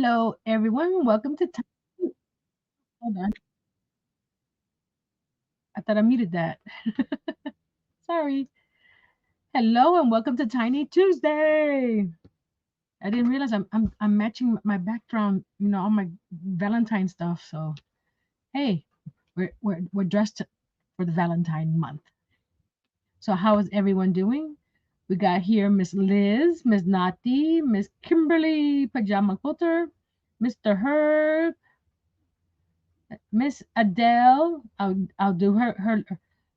Hello, everyone. Welcome to Tiny. Hold on. I thought I muted that. Sorry. Hello, and welcome to Tiny Tuesday. I didn't realize I'm matching my background, all my Valentine stuff. So hey, we're dressed for the Valentine month. So how is everyone doing? We got here Miss Liz, Miss Nati, Miss Kimberly, Pajama Quilter, Mr. Herb, Miss Adele. I'll do her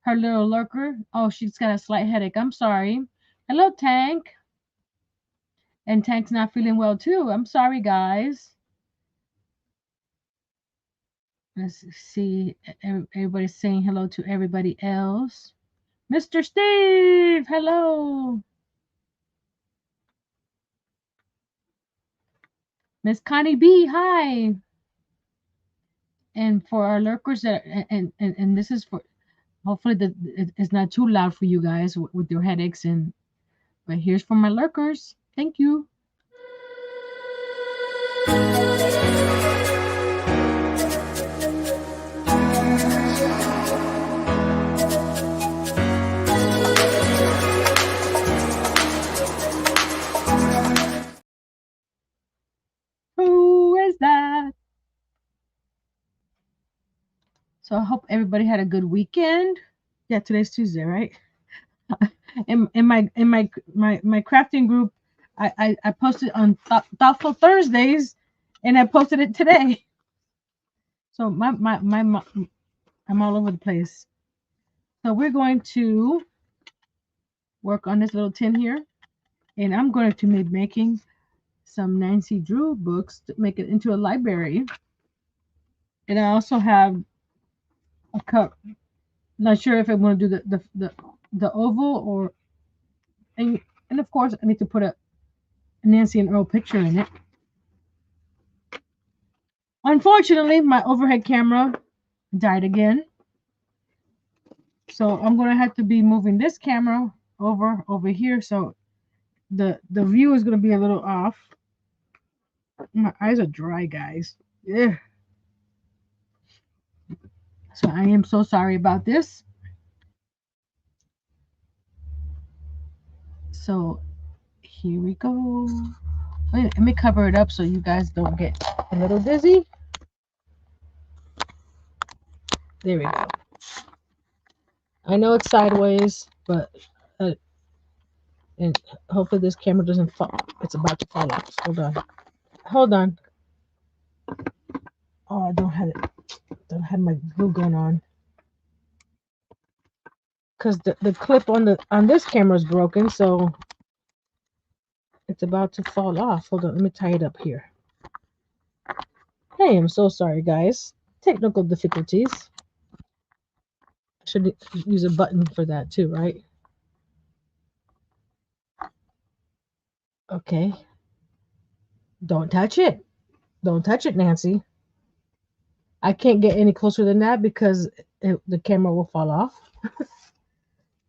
little lurker. Oh, she's got a slight headache. I'm sorry. Hello, Tank. And Tank's not feeling well too. I'm sorry, guys. Let's see. Everybody's saying hello to everybody else. Mr. Steve, hello. Miss Connie B, hi. And for our lurkers that and this is for hopefully it's not too loud for you guys with your headaches but here's for my lurkers. Thank you. Who is that? So I hope everybody had a good weekend. Yeah, today's Tuesday, right? In my crafting group, I posted on Thoughtful Thursdays, and I posted it today. So I'm all over the place. So we're going to work on this little tin here, and I'm going to be making some Nancy Drew books to make it into a library. And I also have a cup. Not sure if I want to do the oval or and of course I need to put a Nancy and Earl picture in it. Unfortunately, my overhead camera died again, so I'm gonna have to be moving this camera over here. So the view is gonna be a little off. My eyes are dry, guys. Yeah. So I am so sorry about this. So here we go. Wait, let me cover it up so you guys don't get a little dizzy. There we go. I know it's sideways, but and hopefully this camera doesn't fall. It's about to fall off. Hold on. Hold on. Oh, I don't have my glue gun on. Because the clip on this camera is broken, so it's about to fall off. Hold on, let me tie it up here. Hey, I'm so sorry, guys. Technical difficulties. I should use a button for that too, right? Okay. Don't touch it. Don't touch it, Nancy. I can't get any closer than that because the camera will fall off.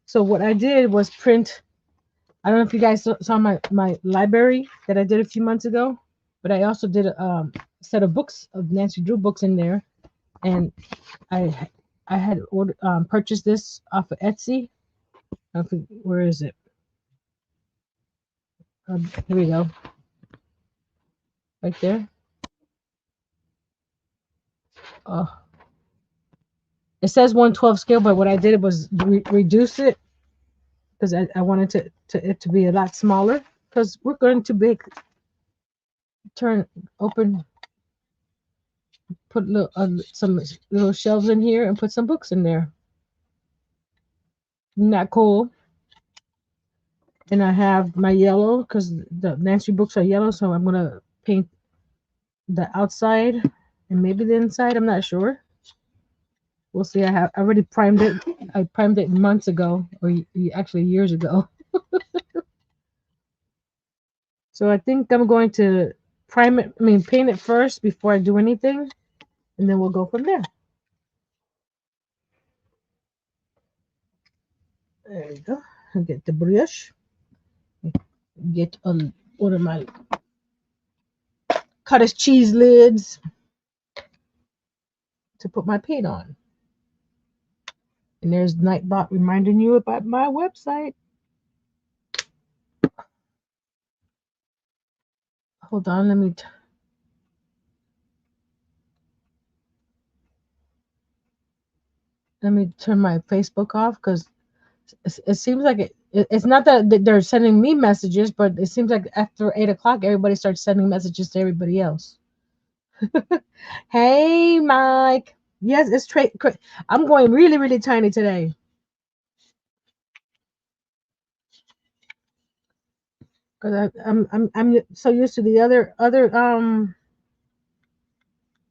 So what I did was print. I don't know if you guys saw my library that I did a few months ago, but I also did a set of books of Nancy Drew books in there, and I had purchased this off of Etsy. Where is it? Here we go. Right there. It says 1/12 scale, but what I did was reduce it because I wanted it to be a lot smaller because we're going to open, put some little shelves in here and put some books in there. Isn't that cool? And I have my yellow because the Nancy books are yellow, so I'm gonna paint the outside and maybe the inside. I'm not sure. We'll see. I already primed it. I primed it months ago, or actually years ago. So I think I'm going to paint it first before I do anything, and then we'll go from there. There we go. I'll get the brush. Get one of my cottage cheese lids to put my paint on. And there's Nightbot reminding you about my website. Hold on, let me turn my Facebook off because it seems like it's not that they're sending me messages, but it seems like after 8 o'clock, everybody starts sending messages to everybody else. Hey, Mike. Yes, it's I'm going really, really tiny today. Because I'm so used to the other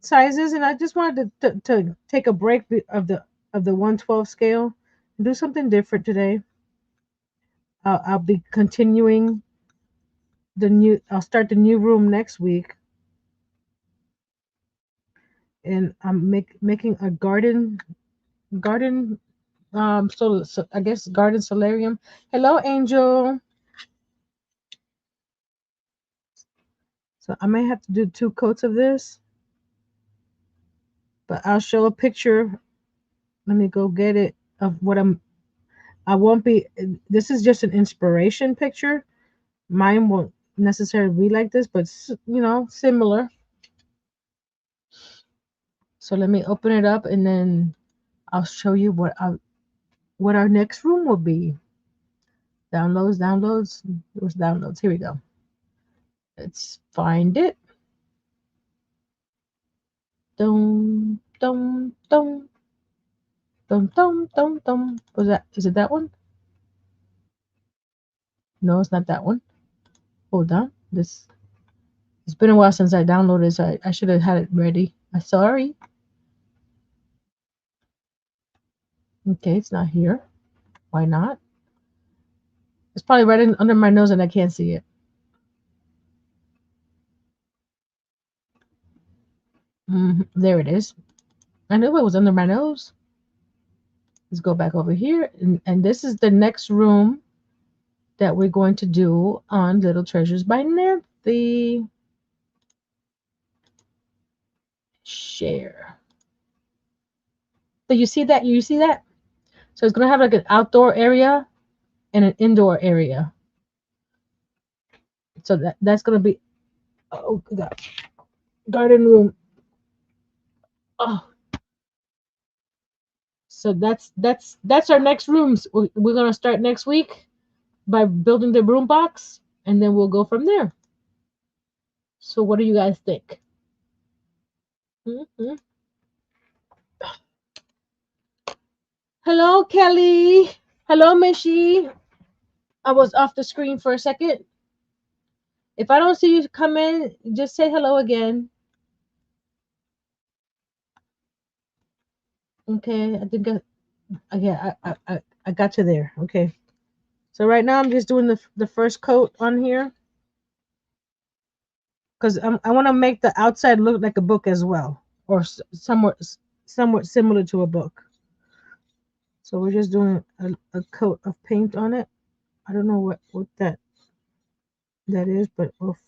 sizes, and I just wanted to take a break of the 112 scale and do something different today. I'll be continuing I'll start the new room next week, and I'm making a garden so I guess garden solarium. Hello, Angel. So I may have to do 2 coats of this, but I'll show a picture. Let me go get it of what I won't be. This is just an inspiration picture. Mine won't necessarily be like this, but similar. So let me open it up, and then I'll show you what our next room will be. Downloads. Where's downloads? Here we go. Let's find it. Dum dum dum dum dum dum dum. Was that? Is it that one? No, it's not that one. Hold on. It's been a while since I downloaded, so I should have had it ready. I'm sorry. Okay, it's not here. Why not? It's probably right under my nose and I can't see it. There it is. I knew it was under my nose. Let's go back over here. And this is the next room that we're going to do on Little Treasures by Nancy. Share. So you see that? You see that? So it's going to have like an outdoor area and an indoor area. So that's going to be, oh God, garden room. Oh, so that's our next rooms. We're going to start next week by building the room box, and then we'll go from there. So what do you guys think? Mm-hmm. Hello, Kelly. Hello, Mishi. I was off the screen for a second. If I don't see you come in, just say hello again. Okay, I think I got you there. Okay. So right now I'm just doing the first coat on here because I want to make the outside look like a book as well, or somewhat similar to a book. So we're just doing a coat of paint on it. I don't know what that is, but we'll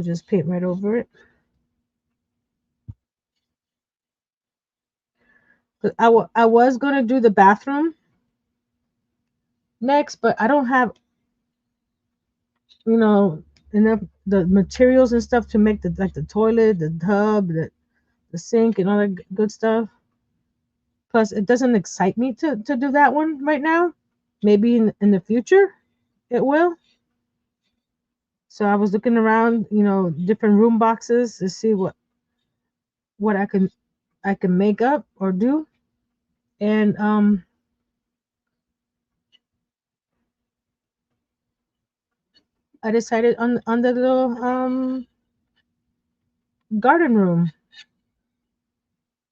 just paint right over it. I was gonna do the bathroom next, but I don't have enough the materials and stuff to make the toilet, the tub, the sink, and all that good stuff. Plus, it doesn't excite me to do that one right now. Maybe in the future, it will. So I was looking around, different room boxes to see what I can make up or do, and I decided on the little garden room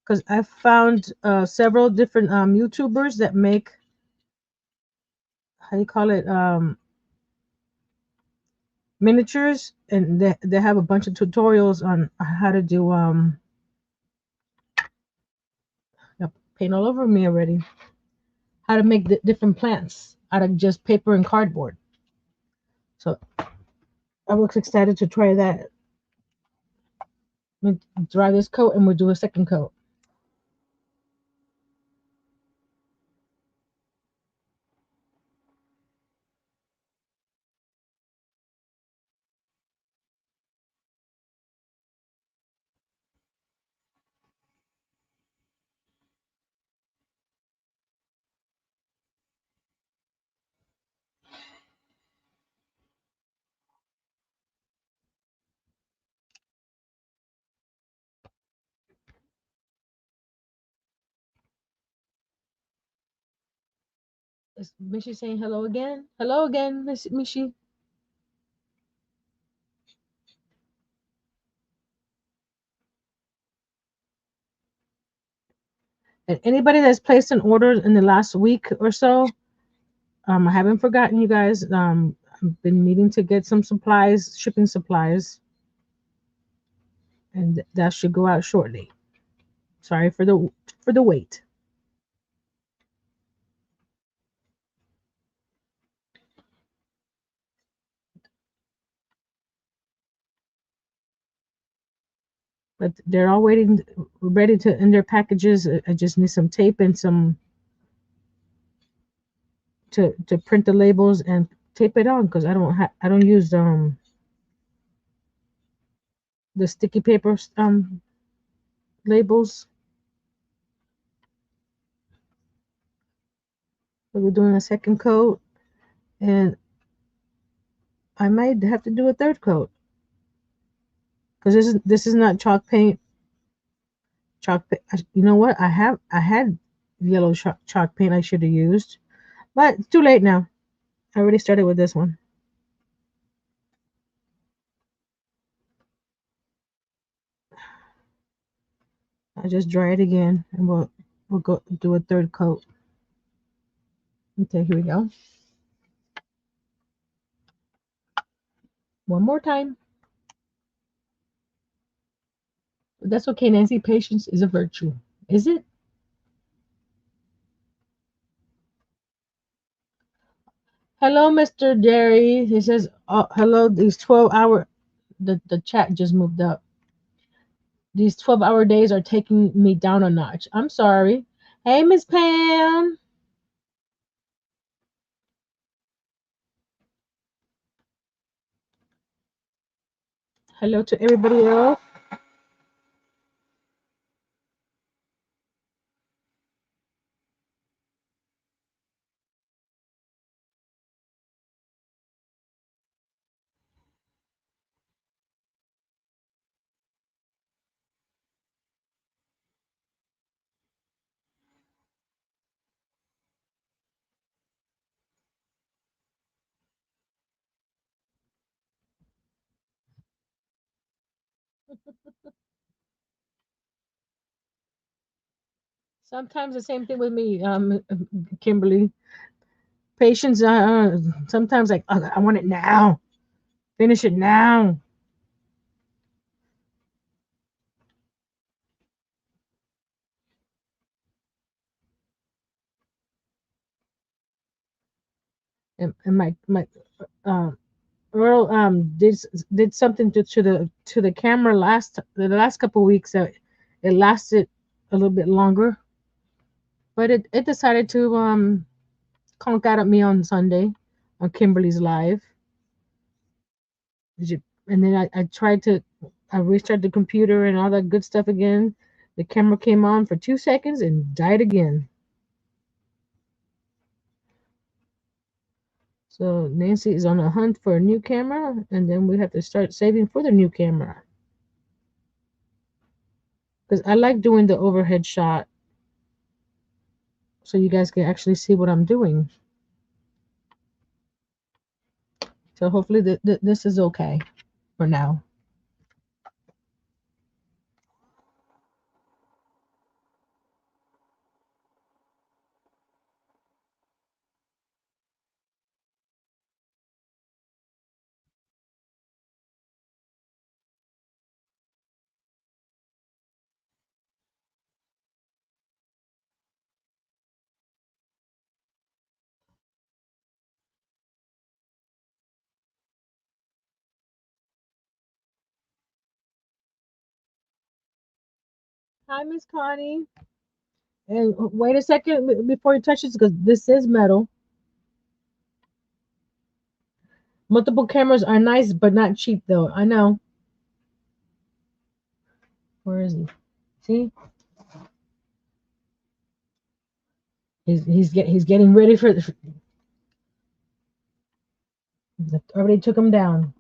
because I found several different YouTubers that make, how you call it, miniatures, and they have a bunch of tutorials on how to do paint all over me already, how to make different plants out of just paper and cardboard. So I was excited to try that. We dry this coat and we'll do a second coat. Is Mishi saying hello again? Hello again, Miss Mishi. And anybody that's placed an order in the last week or so, I haven't forgotten you guys. I've been needing to get some supplies, shipping supplies, and that should go out shortly. Sorry for the wait. But they're all waiting, ready to in their packages. I just need some tape and some to print the labels and tape it on because I don't use the sticky paper labels. So we're doing a second coat, and I might have to do a third coat because this is not chalk paint. You know what? I had yellow chalk paint I should have used, but it's too late now. I already started with this one. I just dry it again, and we'll go do a third coat. Okay, here we go. One more time. But that's okay, Nancy. Patience is a virtue. Is it? Hello, Mr. Jerry. He says, oh, hello, these 12-hour, the chat just moved up. These 12-hour days are taking me down a notch. I'm sorry. Hey, Miss Pam. Hello to everybody else. Sometimes the same thing with me, Kimberly. Patience, sometimes like, I want it now. Finish it now. And my um Earl did something to the camera the last couple of weeks that it lasted a little bit longer, but it decided to conk out at me on Sunday on Kimberly's live. And then I restarted the computer and all that good stuff again. The camera came on for 2 seconds and died again. So Nancy is on a hunt for a new camera, and then we have to start saving for the new camera because I like doing the overhead shot so you guys can actually see what I'm doing. So hopefully this is okay for now. Hi, Miss Connie. And wait a second before you touch this, because this is metal. Multiple cameras are nice, but not cheap, though. I know. Where is he? See, he's getting ready for. Already took him down.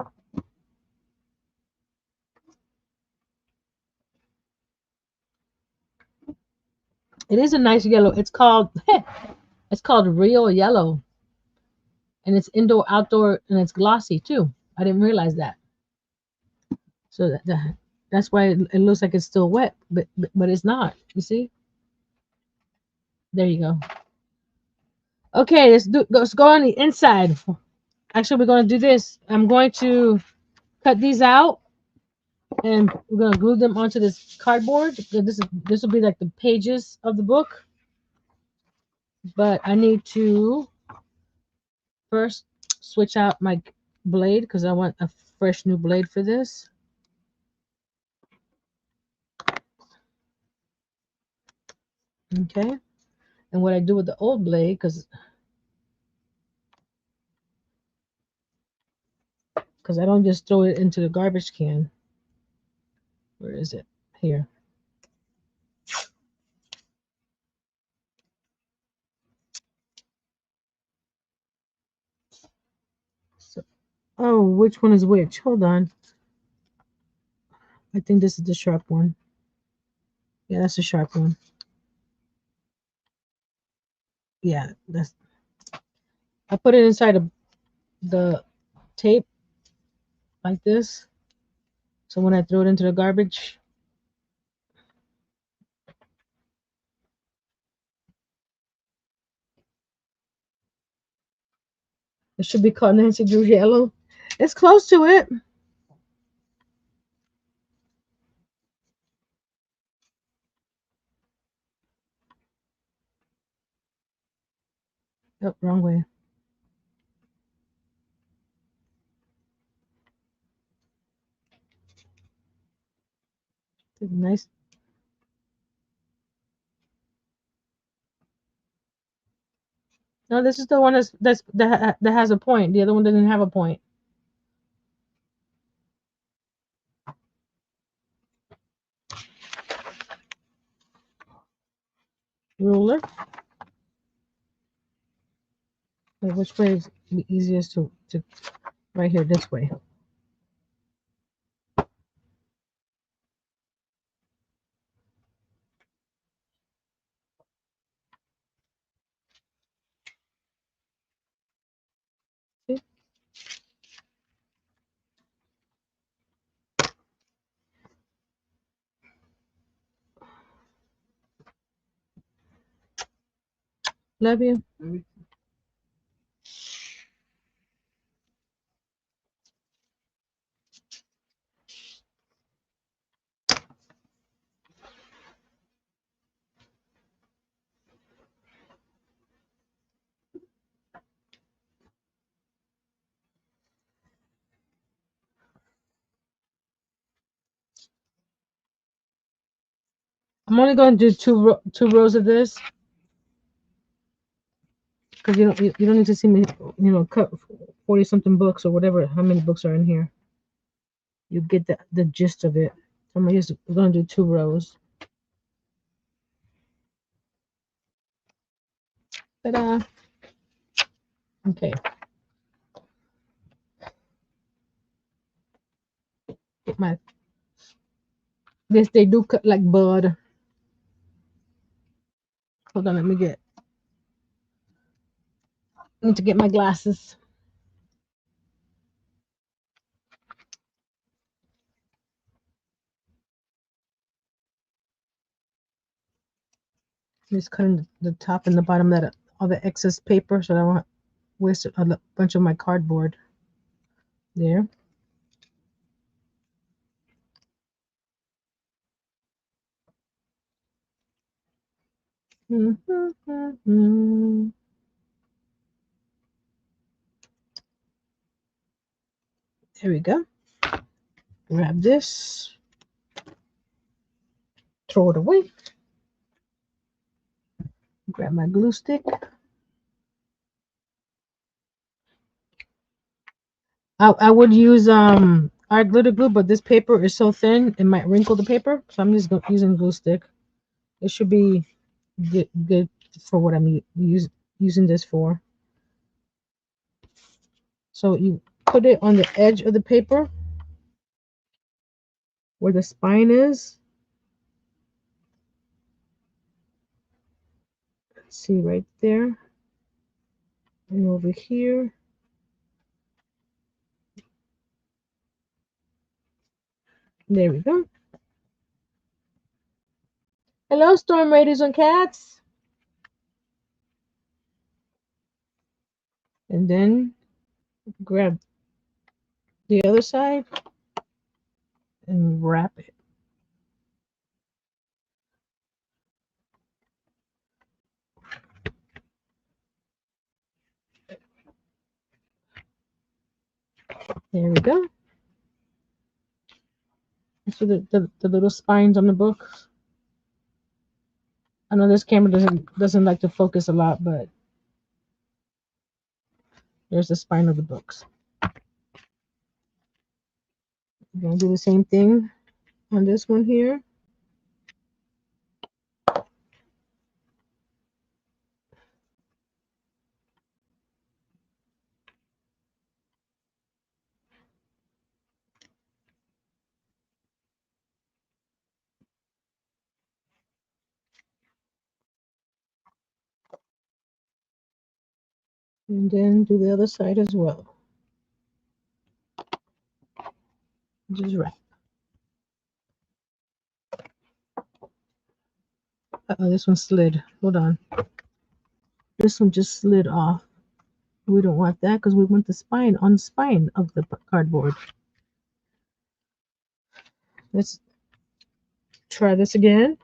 It is a nice yellow. It's called it's called real yellow, and it's indoor outdoor, and it's glossy too. I didn't realize that. So that's why it looks like it's still wet, but it's not. You see? There you go. Okay, let's go on the inside. Actually, we're going to do this. I'm going to cut these out, and we're going to glue them onto this cardboard. This will be like the pages of the book. But I need to first switch out my blade because I want a fresh new blade for this. Okay. And what I do with the old blade, because I don't just throw it into the garbage can. Where is it? Here. So, oh, which one is which? Hold on. I think this is the sharp one. Yeah, that's the sharp one. Yeah, that's. I put it inside of the tape like this. So when I throw it into the garbage, it should be called Nancy Drew Yellow. It's close to it. Oh, wrong way. Nice. No, this is the one that has a point. The other one doesn't have a point. Ruler. Wait, which way is the easiest to right here, this way. See? Love you. I'm only going to do two rows of this because you don't need to see me cut 40 something books or whatever how many books are in here. You get the gist of it. So we're gonna do 2 rows. Ta-da. Okay. Get my this they do cut like bud. Hold on, I need to get my glasses. Just cutting the top and the bottom that all the excess paper so I don't waste a bunch of my cardboard. There. There we go. Grab this. throw it away. Grab my glue stick. I would use art glitter glue, but this paper is so thin it might wrinkle the paper, so I'm just using glue stick. It should be good for what I'm using this for. So you put it on the edge of the paper where the spine is. Let's see right there. And over here. There we go. Hello, Storm Raiders and Cats. And then grab the other side and wrap it. There we go. So the little spines on the book. I know this camera doesn't like to focus a lot, but there's the spine of the books. I'm gonna do the same thing on this one here. And then do the other side as well. Just wrap. Uh-oh, this one slid. Hold on. This one just slid off. We don't want that because we want the spine on the spine of the cardboard. Let's try this again.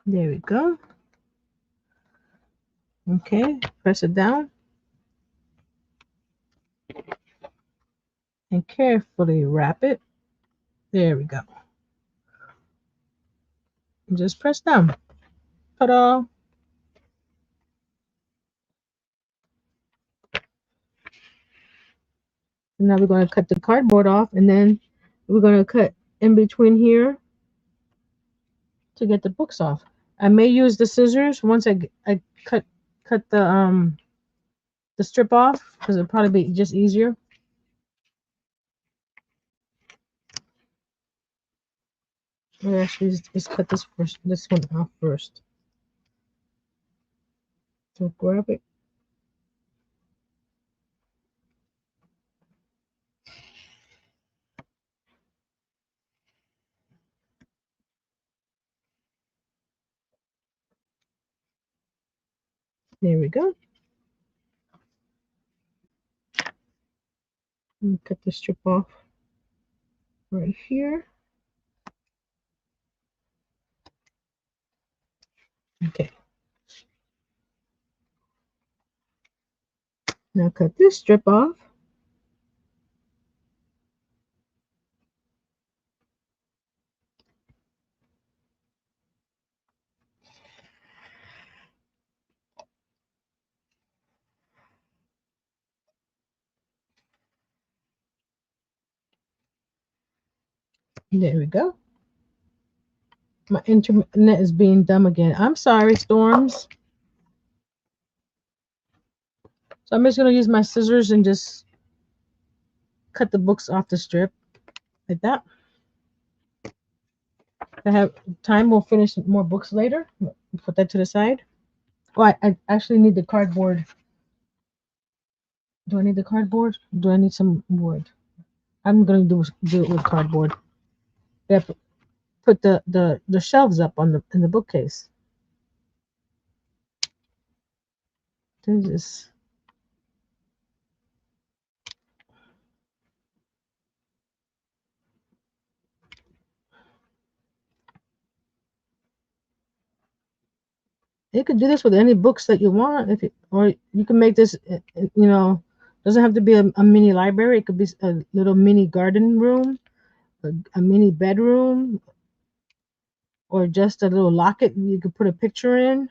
There we go. Okay, press it down. And carefully wrap it. There we go. And just press down. Ta-da! And now we're going to cut the cardboard off, and then we're going to cut in between here to get the books off. I may use the scissors once I cut the strip off, because it'll probably be just easier. Or actually, just cut this one off first. So grab it. There we go. And cut the strip off right here. Okay. Now cut this strip off. There we go. My internet is being dumb again. I'm sorry, Storms. So I'm just going to use my scissors and just cut the books off the strip like that. I have time. We'll finish more books later. Put that to the side. Oh, I actually need the cardboard. Do I need the cardboard? Do I need some wood? I'm going to do it with cardboard. Yeah, put the shelves up on in the bookcase. This. You could do this with any books that you want, or you can make this. Doesn't have to be a mini library. It could be a little mini garden room, a mini bedroom, or just a little locket you could put a picture in.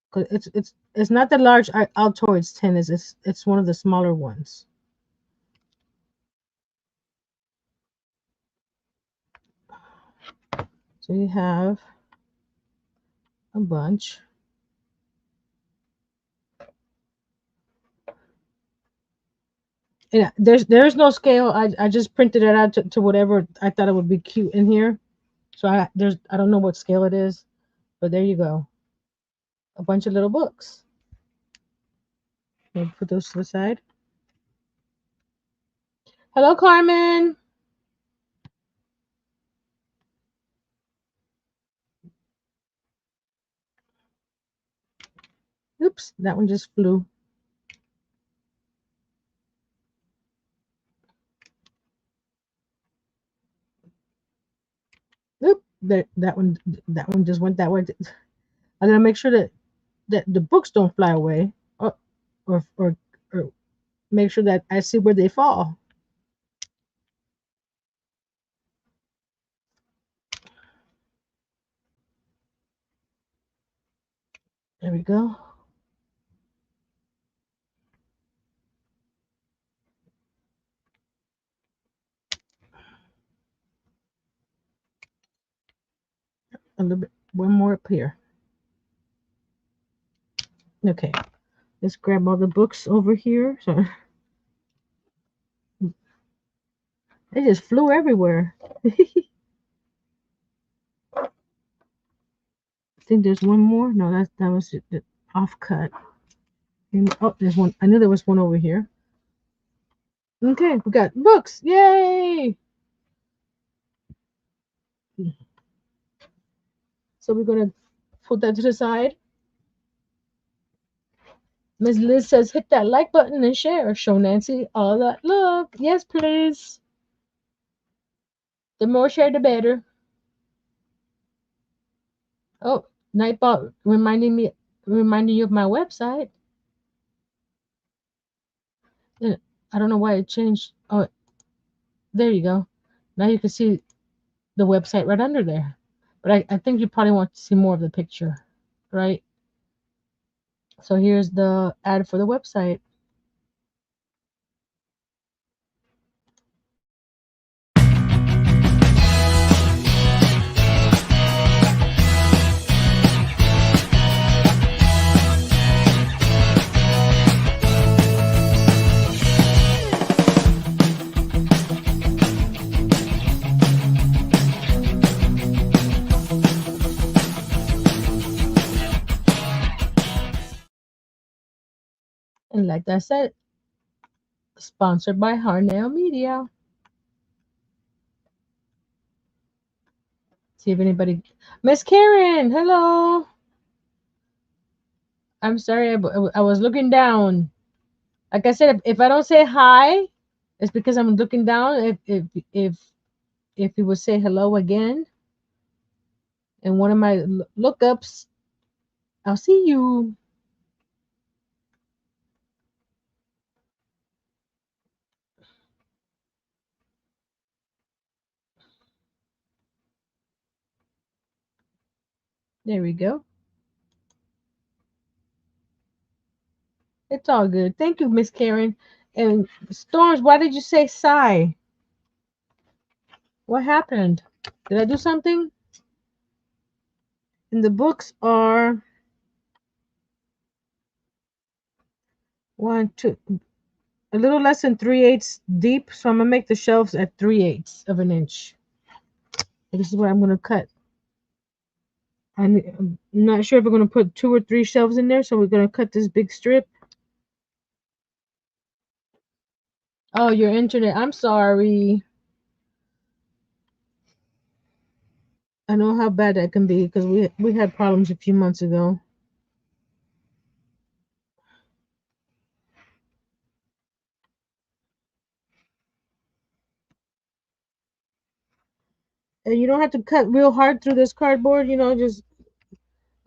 'Cause it's not the large Altoids tennis. It's one of the smaller ones. So you have a bunch. And there's no scale. I just printed it out to whatever I thought it would be cute in here. So I don't know what scale it is, but there you go. A bunch of little books. Maybe put those to the side. Hello, Carmen. Oops, that one just flew. Oop, that one just went that way. I gotta make sure that the books don't fly away, or make sure that I see where they fall. There we go. A little bit, one more up here. Okay, let's grab all the books over here. So they just flew everywhere. I think there's one more. No, that was the off cut. Oh, there's one. I knew there was one over here. Okay, we got books. Yay! So we're gonna put that to the side. Ms. Liz says, hit that like button and share. Show Nancy all that love. Yes, please. The more share, the better. Oh, Nightbot reminding you of my website. Yeah, I don't know why it changed. Oh, there you go. Now you can see the website right under there. But I think you probably want to see more of the picture, right? So here's the ad for the website. And like I said, sponsored by Harnell Media. See if anybody. Miss Karen, hello. I'm sorry, I was looking down. Like I said, if I don't say hi, it's because I'm looking down. If you would say hello again, in one of my lookups, I'll see you. There we go. It's all good. Thank you, Miss Karen. And Storms, why did you say sigh? What happened? Did I do something? And the books are one, two, a little less than 3/8 deep. So I'm gonna make the shelves at 3/8 of an inch. This is what I'm gonna cut. I'm not sure if we're gonna put 2 or 3 shelves in there, so we're gonna cut this big strip. Oh, your internet. I'm sorry. I know how bad that can be because we had problems a few months ago. and you don't have to cut real hard through this cardboard. You know, just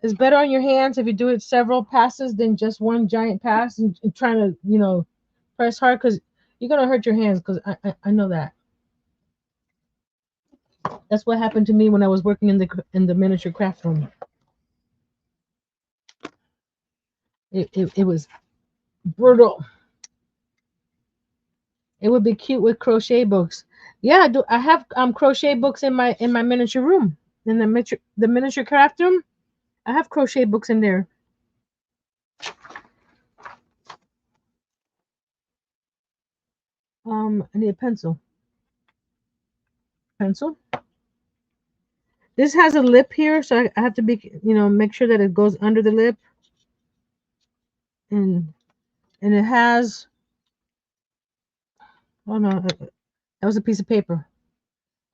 it's better on your hands if you do it several passes than just one giant pass and trying to, you know, press hard because you're gonna hurt your hands. Because I know that. That's what happened to me when I was working in the miniature craft room. It was brutal. It would be cute with crochet books. Yeah, I do. I have crochet books in my miniature room, in the miniature craft room. I have crochet books in there. I need a pencil. Pencil. This has a lip here, so I have to be, you know, make sure that it goes under the lip, and it has. Oh no, that was a piece of paper.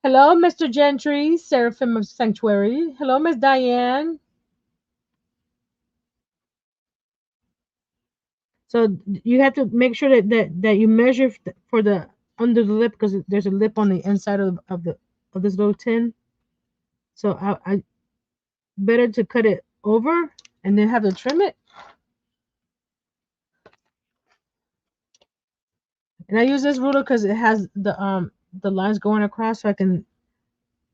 Hello, Mr. Gentry, Seraphim of Sanctuary. Hello, Miss Diane. So you have to make sure that you measure for the under the lip because there's a lip on the inside of this little tin. So I better to cut it over and then have to trim it. And I use this ruler because it has the lines going across, so I can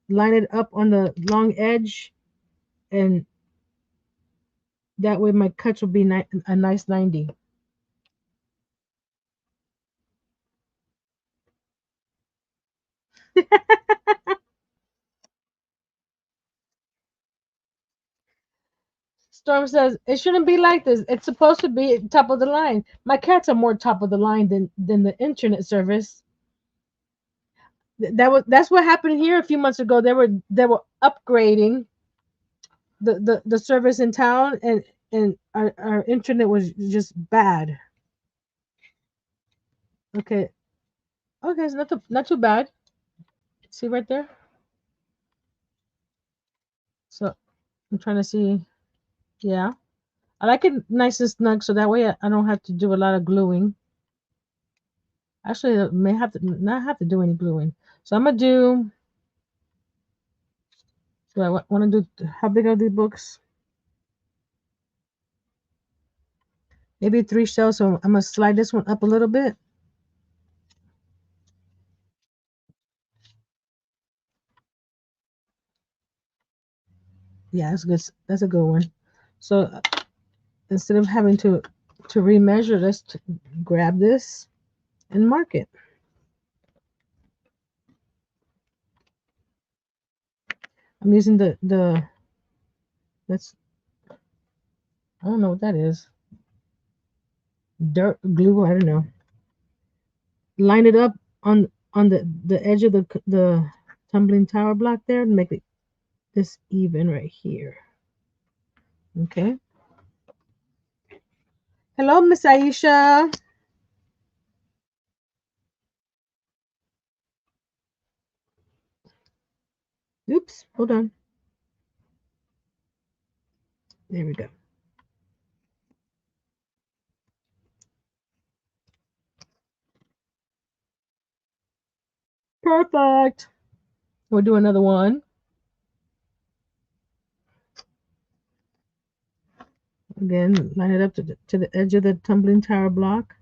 line it up on the long edge, and that way my cuts will be a nice 90. Storm says it shouldn't be like this. It's supposed to be top of the line. My cats are more top of the line than the internet service. That's what happened here a few months ago. They were upgrading the service in town, and our internet was just bad. Okay, okay, it's not too bad. See right there. So I'm trying to see. Yeah, I like it nice and snug, so that way I don't have to do a lot of gluing. Actually, I may have to not have to do any gluing. So I'm gonna do. Do I want to do? How big are these books? Maybe 3 shelves. So I'm gonna slide this one up a little bit. Yeah, that's good. That's a good one. So instead of having to remeasure, let's grab this and mark it. I'm using the that's I don't know what that is. Dirt glue. I don't know. Line it up on the edge of the tumbling tower block there and make it this even right here. Okay. Hello, Miss Aisha. Oops, hold on. There we go. Perfect. We'll do another one. Again, line it up to the edge of the tumbling tower block.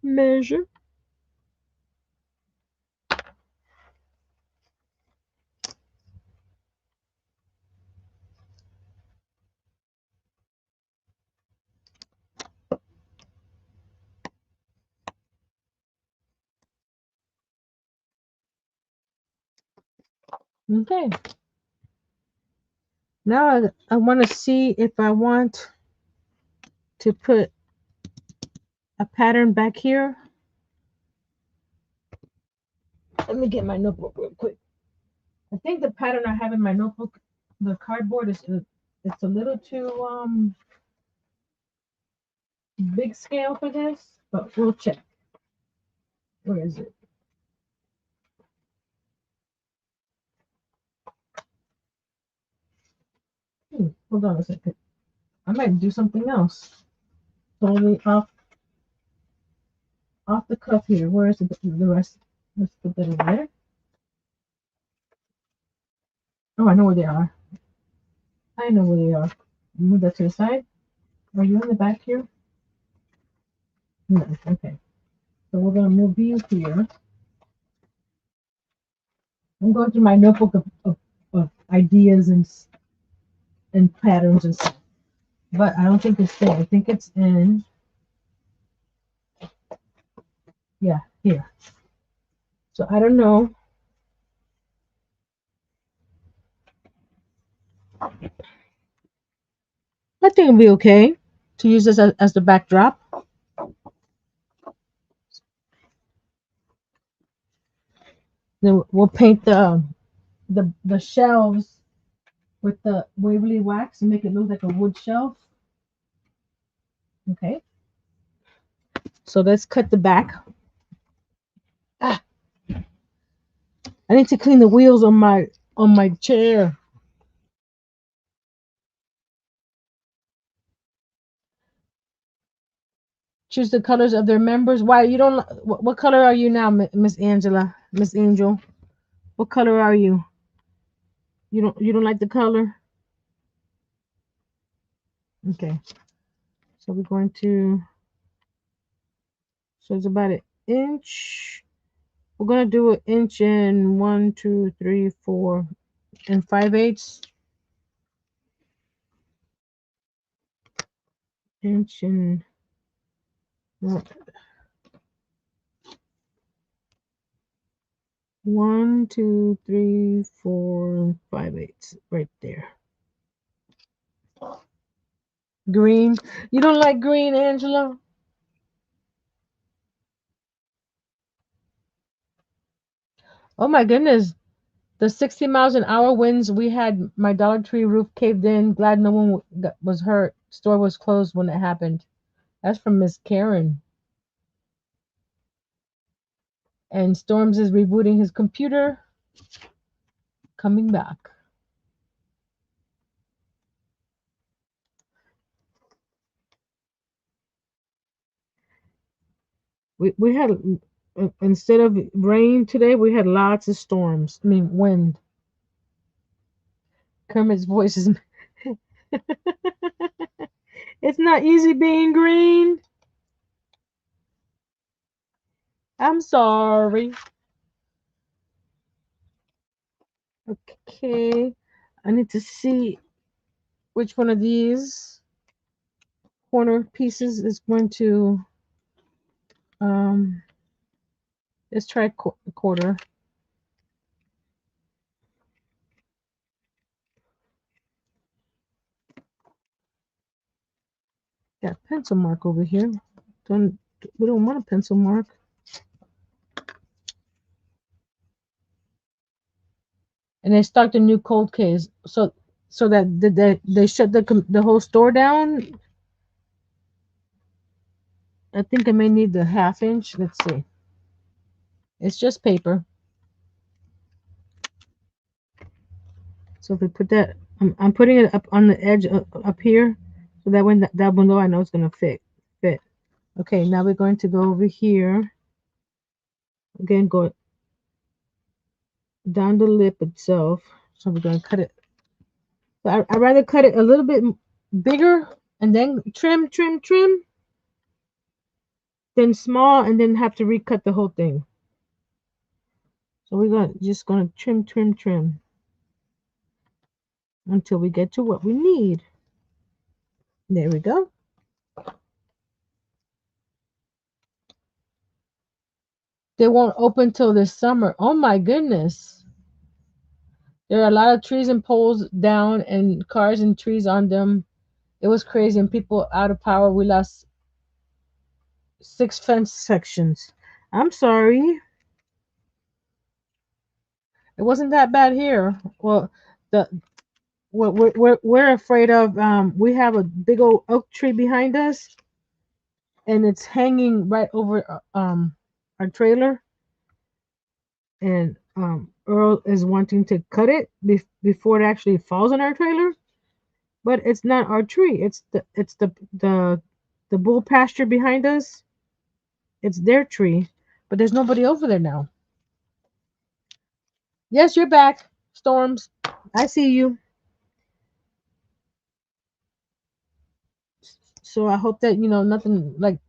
Measure. Okay. Now I want to see if I want to put a pattern back here. Let me get my notebook real quick. I think the pattern I have in my notebook, the cardboard it's a little too big scale for this, but we'll check. Where is it? Hold on a second. I might do something else. Totally off the cuff here. Where is the rest? Let's put that in there. Oh, I know where they are. I know where they are. Move that to the side. Are you in the back here? No. Okay. So we're gonna move you here. I'm going through my notebook of ideas and patterns and stuff. But I don't think it's there. I think it's in, yeah, here. So I don't know. I think it'll be okay to use this as the backdrop. Then we'll paint the shelves with the Waverly wax and make it look like a wood shelf. Okay. So let's cut the back. Ah, I need to clean the wheels on my chair. Choose the colors of their members. Why you don't? What color are you now, Miss Angela, Miss Angel? What color are you? You don't like the color? Okay. So we're going to. So it's about an inch. We're gonna do an inch and 1, 2, 3, 4, and 5/8. Inch and 1, 2, 3, 4, and 5/8 right there. Green. You don't like green, Angela? Oh my goodness. The 60 miles an hour winds we had, my Dollar Tree roof caved in. Glad no one was hurt. Store was closed when it happened. That's from Miss Karen. And Storms is rebooting his computer. Coming back. We had, instead of rain today, we had lots of storms. I mean, wind. Kermit's voice is. It's not easy being green. I'm sorry. Okay. I need to see which one of these corner pieces is going to. Let's try quarter. Got pencil mark over here. We don't want a pencil mark. And they start the new cold case, so that they shut the whole store down. I think I may need the 1/2 inch. Let's see. It's just paper. So if we put that, I'm putting it up on the edge up here, so that when that window I know it's gonna fit. Okay, now we're going to go over here. Again, go down the lip itself. So we're gonna cut it. But I'd rather cut it a little bit bigger and then trim, then small and then have to recut the whole thing. So we're just gonna trim until we get to what we need. There we go. They won't open till this summer. Oh my goodness. There are a lot of trees and poles down and cars and trees on them. It was crazy and people out of power. We lost 6 fence sections. I'm sorry. It wasn't that bad here. Well, the we're afraid of. We have a big old oak tree behind us, and it's hanging right over our trailer. And Earl is wanting to cut it before it actually falls on our trailer, but it's not our tree. It's the bull pasture behind us. It's their tree, but there's nobody over there now. Yes, you're back, Storms. I see you. So I hope that nothing like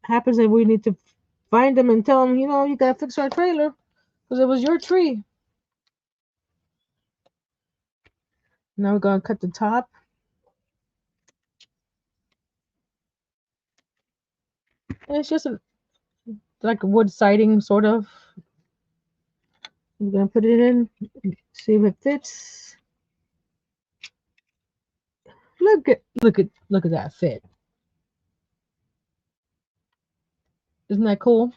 happens that we need to find them and tell them you gotta fix our trailer because it was your tree. Now we're gonna cut the top. And it's just like a wood siding sort of. I'm gonna put it in, see if it fits. Look at that fit. Isn't that cool?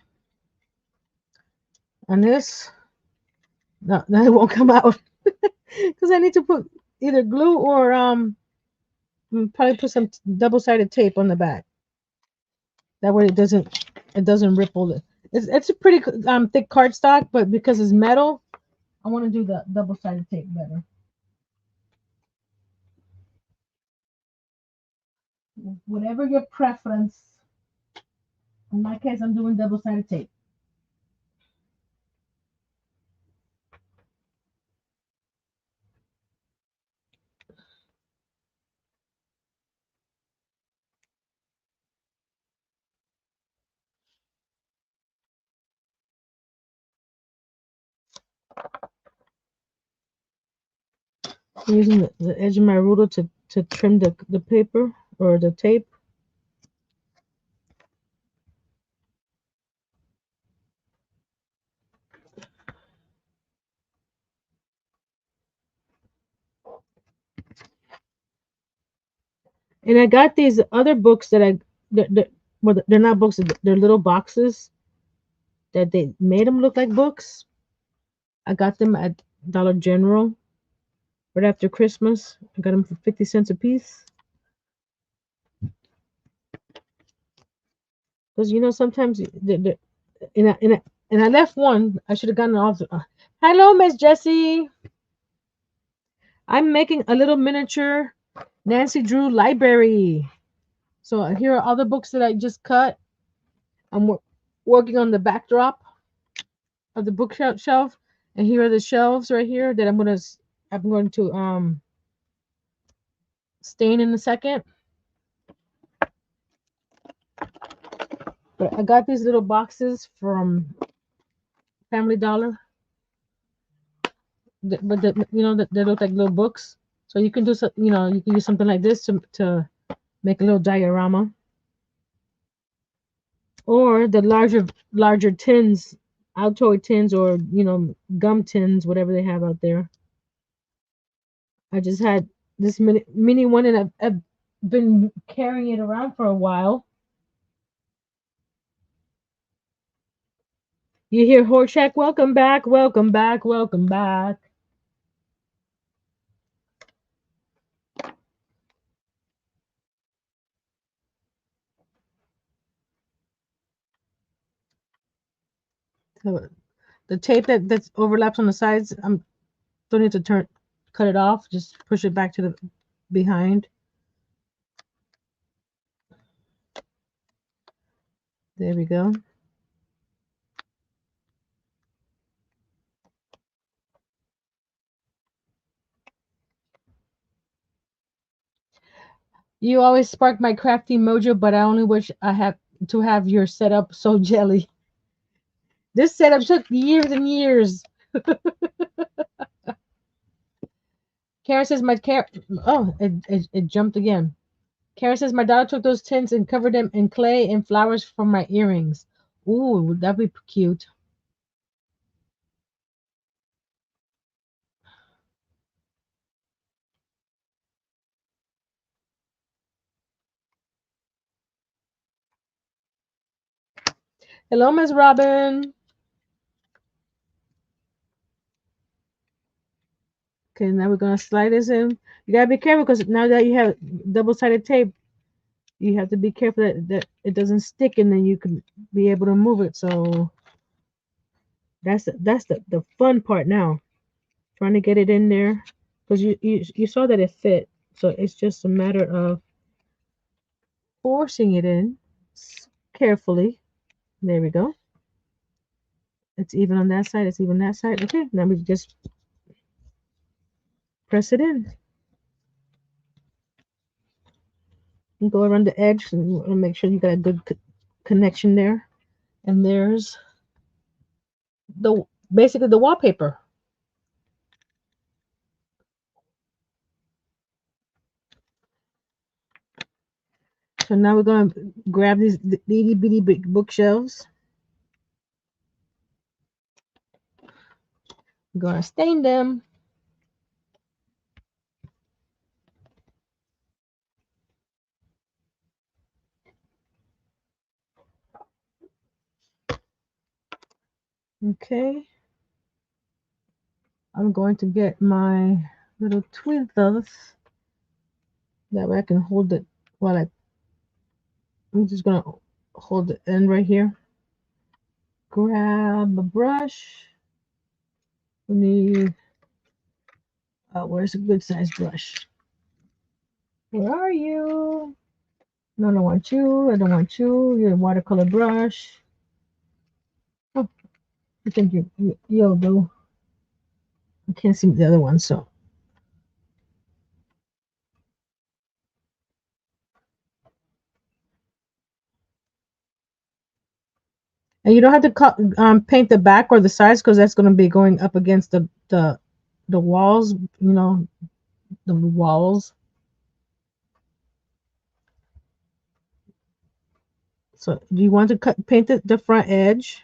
And this, no, it won't come out because I need to put either glue or probably put some double-sided tape on the back. That way it doesn't ripple. It's a pretty thick cardstock, but because it's metal, I want to do the double-sided tape better. Whatever your preference. In my case, I'm doing double-sided tape. I'm using the edge of my ruler to trim the paper or the tape. And I got these other books well, they're not books, they're little boxes that they made them look like books. I got them at Dollar General right after Christmas. I got them for 50 cents a piece. Because sometimes and I left one. I should have gotten it off. Hello, Miss Jessie. I'm making a little miniature Nancy Drew library. So here are all the books that I just cut. I'm working on the backdrop of the bookshelf, and here are the shelves right here that I'm going to stain in a second. But I got these little boxes from Family Dollar. They look like little books. So you can you can use something like this to make a little diorama, or the larger tins, Altoid tins, or gum tins, whatever they have out there. I just had this mini one, and I've been carrying it around for a while. You hear Horchak? Welcome back, welcome back, welcome back. So the tape that overlaps on the sides, don't need to cut it off. Just push it back to the behind. There we go. You always spark my crafty mojo, but I only wish I have to have your setup so jelly. This setup took years and years. Karen says oh, it jumped again. Karen says my daughter took those tints and covered them in clay and flowers for my earrings. Ooh, that'd be cute. Hello, Miss Robin. Okay, now we're gonna slide this in. You gotta be careful because now that you have double-sided tape, you have to be careful that it doesn't stick, and then you can be able to move it. So that's the fun part now, trying to get it in there because you saw that it fit. So it's just a matter of forcing it in carefully. There we go. It's even on that side. It's even that side. Okay, now we just press it in. You go around the edge and you want to make sure you got a good connection there. And there's the basically the wallpaper. So now we're gonna grab these itty bitty big bookshelves. We're gonna stain them. Okay. I'm going to get my little tweezers. That way I can hold it while I'm just gonna hold the end right here. Grab a brush. We need, where's a good sized brush? Where are you? No, I don't want you. I don't want you. You're a watercolor brush. Oh, I think you'll do. I can't see the other one, so. And you don't have to paint the back or the sides because that's going to be going up against the walls, the walls. So do you want to paint the front edge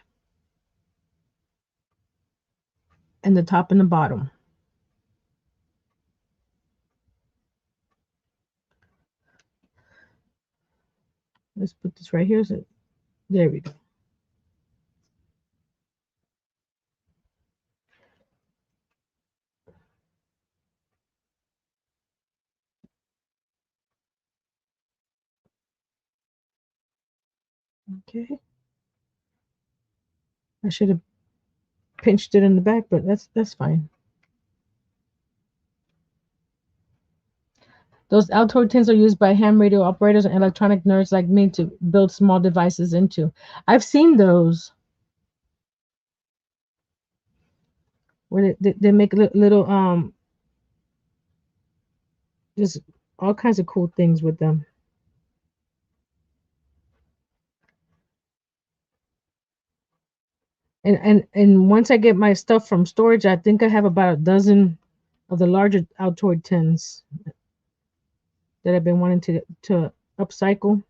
and the top and the bottom? Let's put this right here. So there we go. Okay. I should have pinched it in the back, but that's fine. Those Altoid tins are used by ham radio operators and electronic nerds like me to build small devices into. I've seen those where they make little just all kinds of cool things with them. And once I get my stuff from storage, I think I have about a dozen of the larger Altoid tins that I've been wanting to upcycle.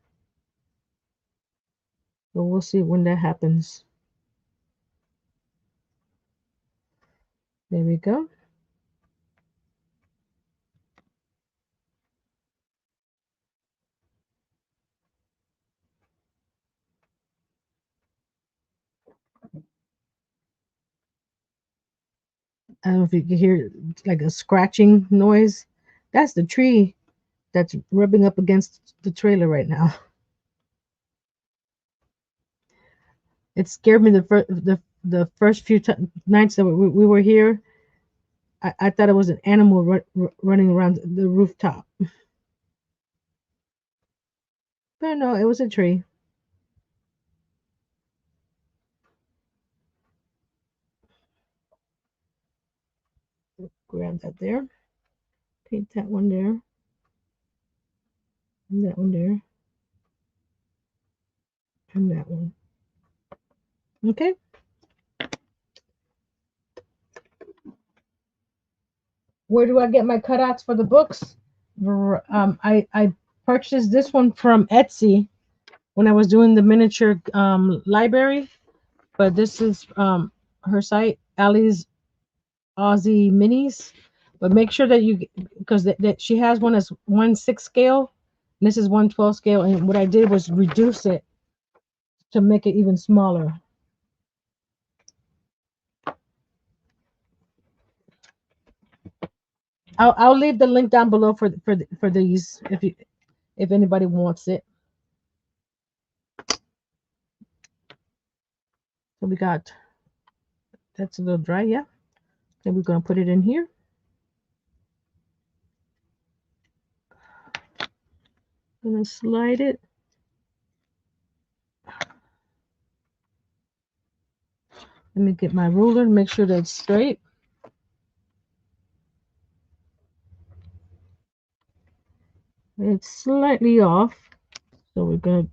But we'll see when that happens. There we go. I don't know if you can hear like a scratching noise. That's the tree that's rubbing up against the trailer right now. It scared me the first few nights that we were here. I thought it was an animal running around the rooftop. But no, it was a tree. Grab that there. Paint that one there. And that one there. And that one. Okay. Where do I get my cutouts for the books? I purchased this one from Etsy when I was doing the miniature library, but this is her site, Allie's Aussie Minis. But make sure that because that she has one as 1/6 scale, and this is 1/12 scale. And what I did was reduce it to make it even smaller. I'll leave the link down below for these if anybody wants it. So we got that's a little dry, yeah. Then we're gonna put it in here. Gonna slide it. Let me get my ruler, make sure that's straight. It's slightly off. So we're going to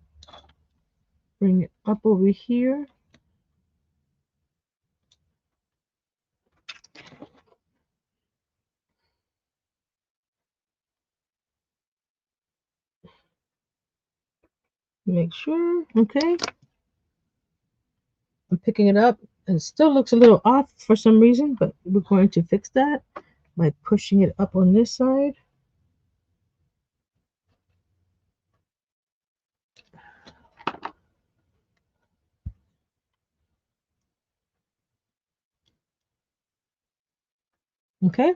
bring it up over here. Make sure. Okay. I'm picking it up. And it still looks a little off for some reason, but we're going to fix that by pushing it up on this side. Okay.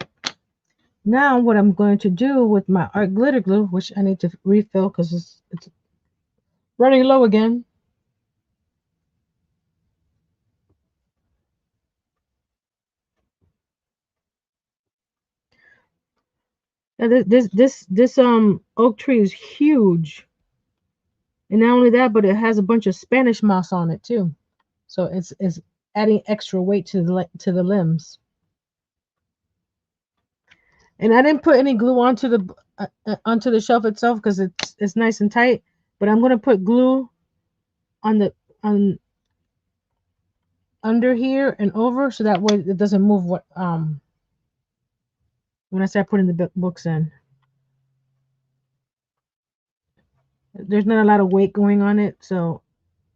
Now what I'm going to do with my art glitter glue, which I need to refill because it's running low again. Now this oak tree is huge. And not only that, but it has a bunch of Spanish moss on it too. So it's adding extra weight to the limbs. And I didn't put any glue onto the shelf itself because it's nice and tight. But I'm gonna put glue on the on under here and over so that way it doesn't move when I start putting the books in. There's not a lot of weight going on it, so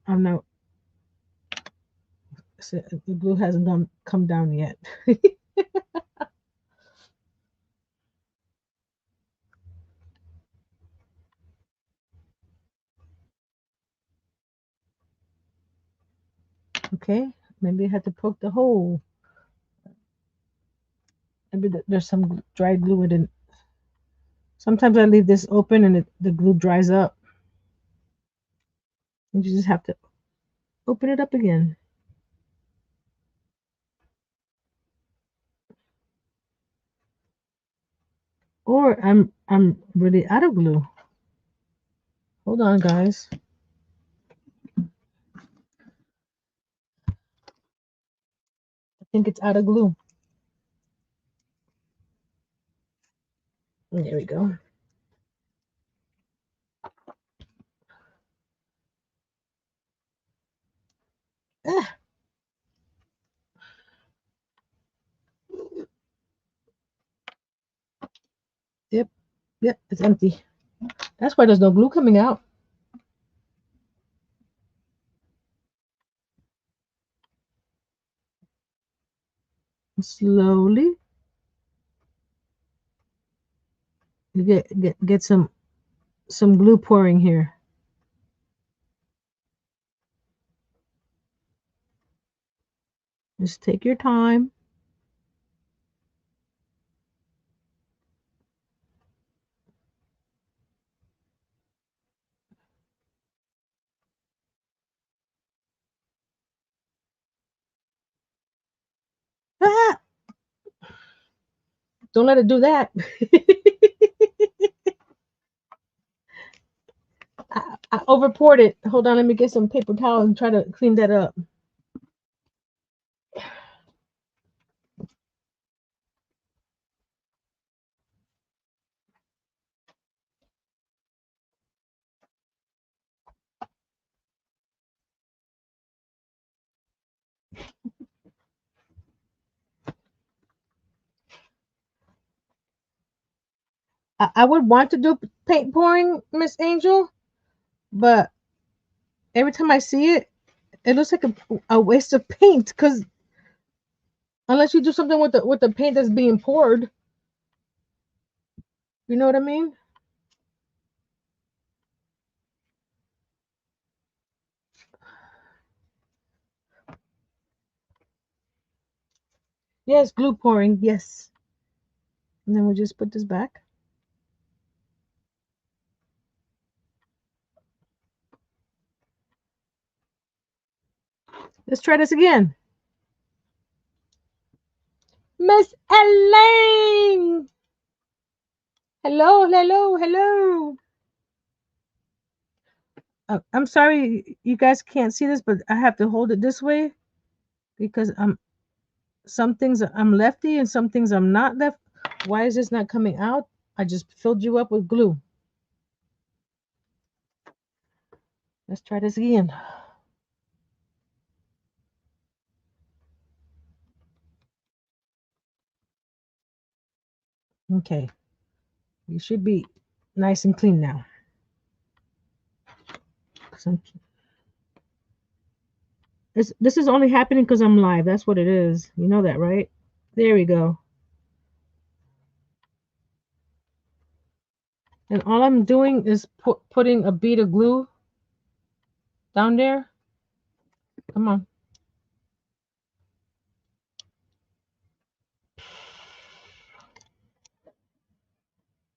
I'm not. So the glue hasn't come down yet. Okay, maybe I had to poke the hole. Maybe there's some dry glue in it. Sometimes I leave this open and the glue dries up. And you just have to open it up again. Or I'm really out of glue. Hold on, guys. I think it's out of glue. There we go. Ah. Yep, yep, it's empty. That's why there's no glue coming out. Slowly, you get some glue pouring here. Just take your time. Ah! Don't let it do that. I over poured it. Hold on, let me get some paper towel and try to clean that up. I would want to do paint pouring, Miss Angel, but every time I see it, it looks like a waste of paint. Because unless you do something with the paint that's being poured, you know what I mean? Yes, glue pouring. Yes, and then we'll just put this back. Let's try this again. Miss Elaine. Hello, hello, hello. I'm sorry you guys can't see this, but I have to hold it this way because some things I'm lefty and some things I'm not left. Why is this not coming out? I just filled you up with glue. Let's try this again. Okay. You should be nice and clean now. This is only happening because I'm live. That's what it is. You know that, right? There we go. And all I'm doing is putting a bead of glue down there. Come on.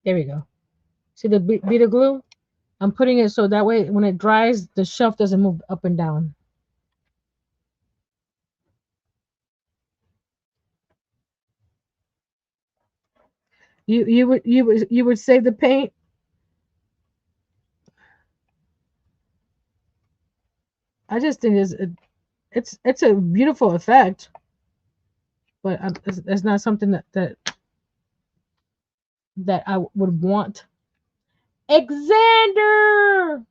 There we go. See the bead of glue? I'm putting it so that way when it dries, the shelf doesn't move up and down. You would save the paint. I just think it's a beautiful effect, but it's not something that I would want. Xander,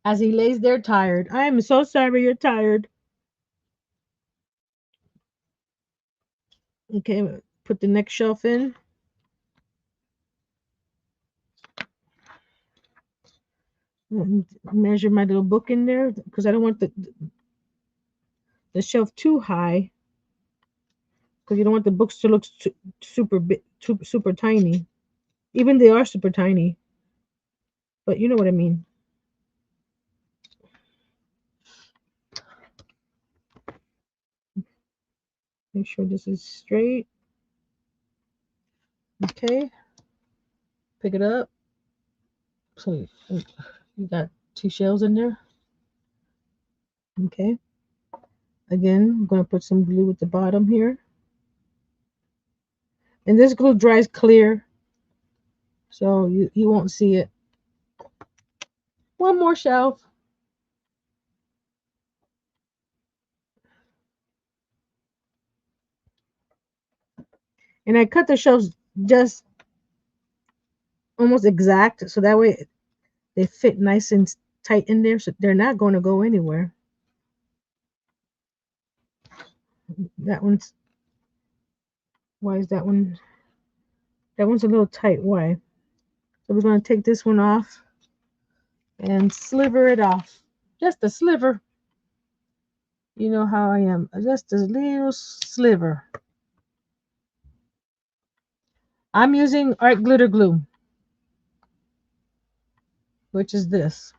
as he lays there tired. I am so sorry you're tired. Okay, put the next shelf in. Measure my little book in there because I don't want the shelf too high because you don't want the books to look super big, super tiny. Even they are super tiny, but you know what I mean. Make sure this is straight. Okay, pick it up. So you got 2 shells in there. Okay. Again, I'm going to put some glue at the bottom here. And this glue dries clear, so you won't see it. One more shelf. And I cut the shelves just almost exact, so that way they fit nice and tight in there, so they're not going to go anywhere. That one's, why is that one? That one's a little tight. Why? So we're going to take this one off and sliver it off. Just a sliver. You know how I am. Just a little sliver. I'm using art glitter glue, which is this.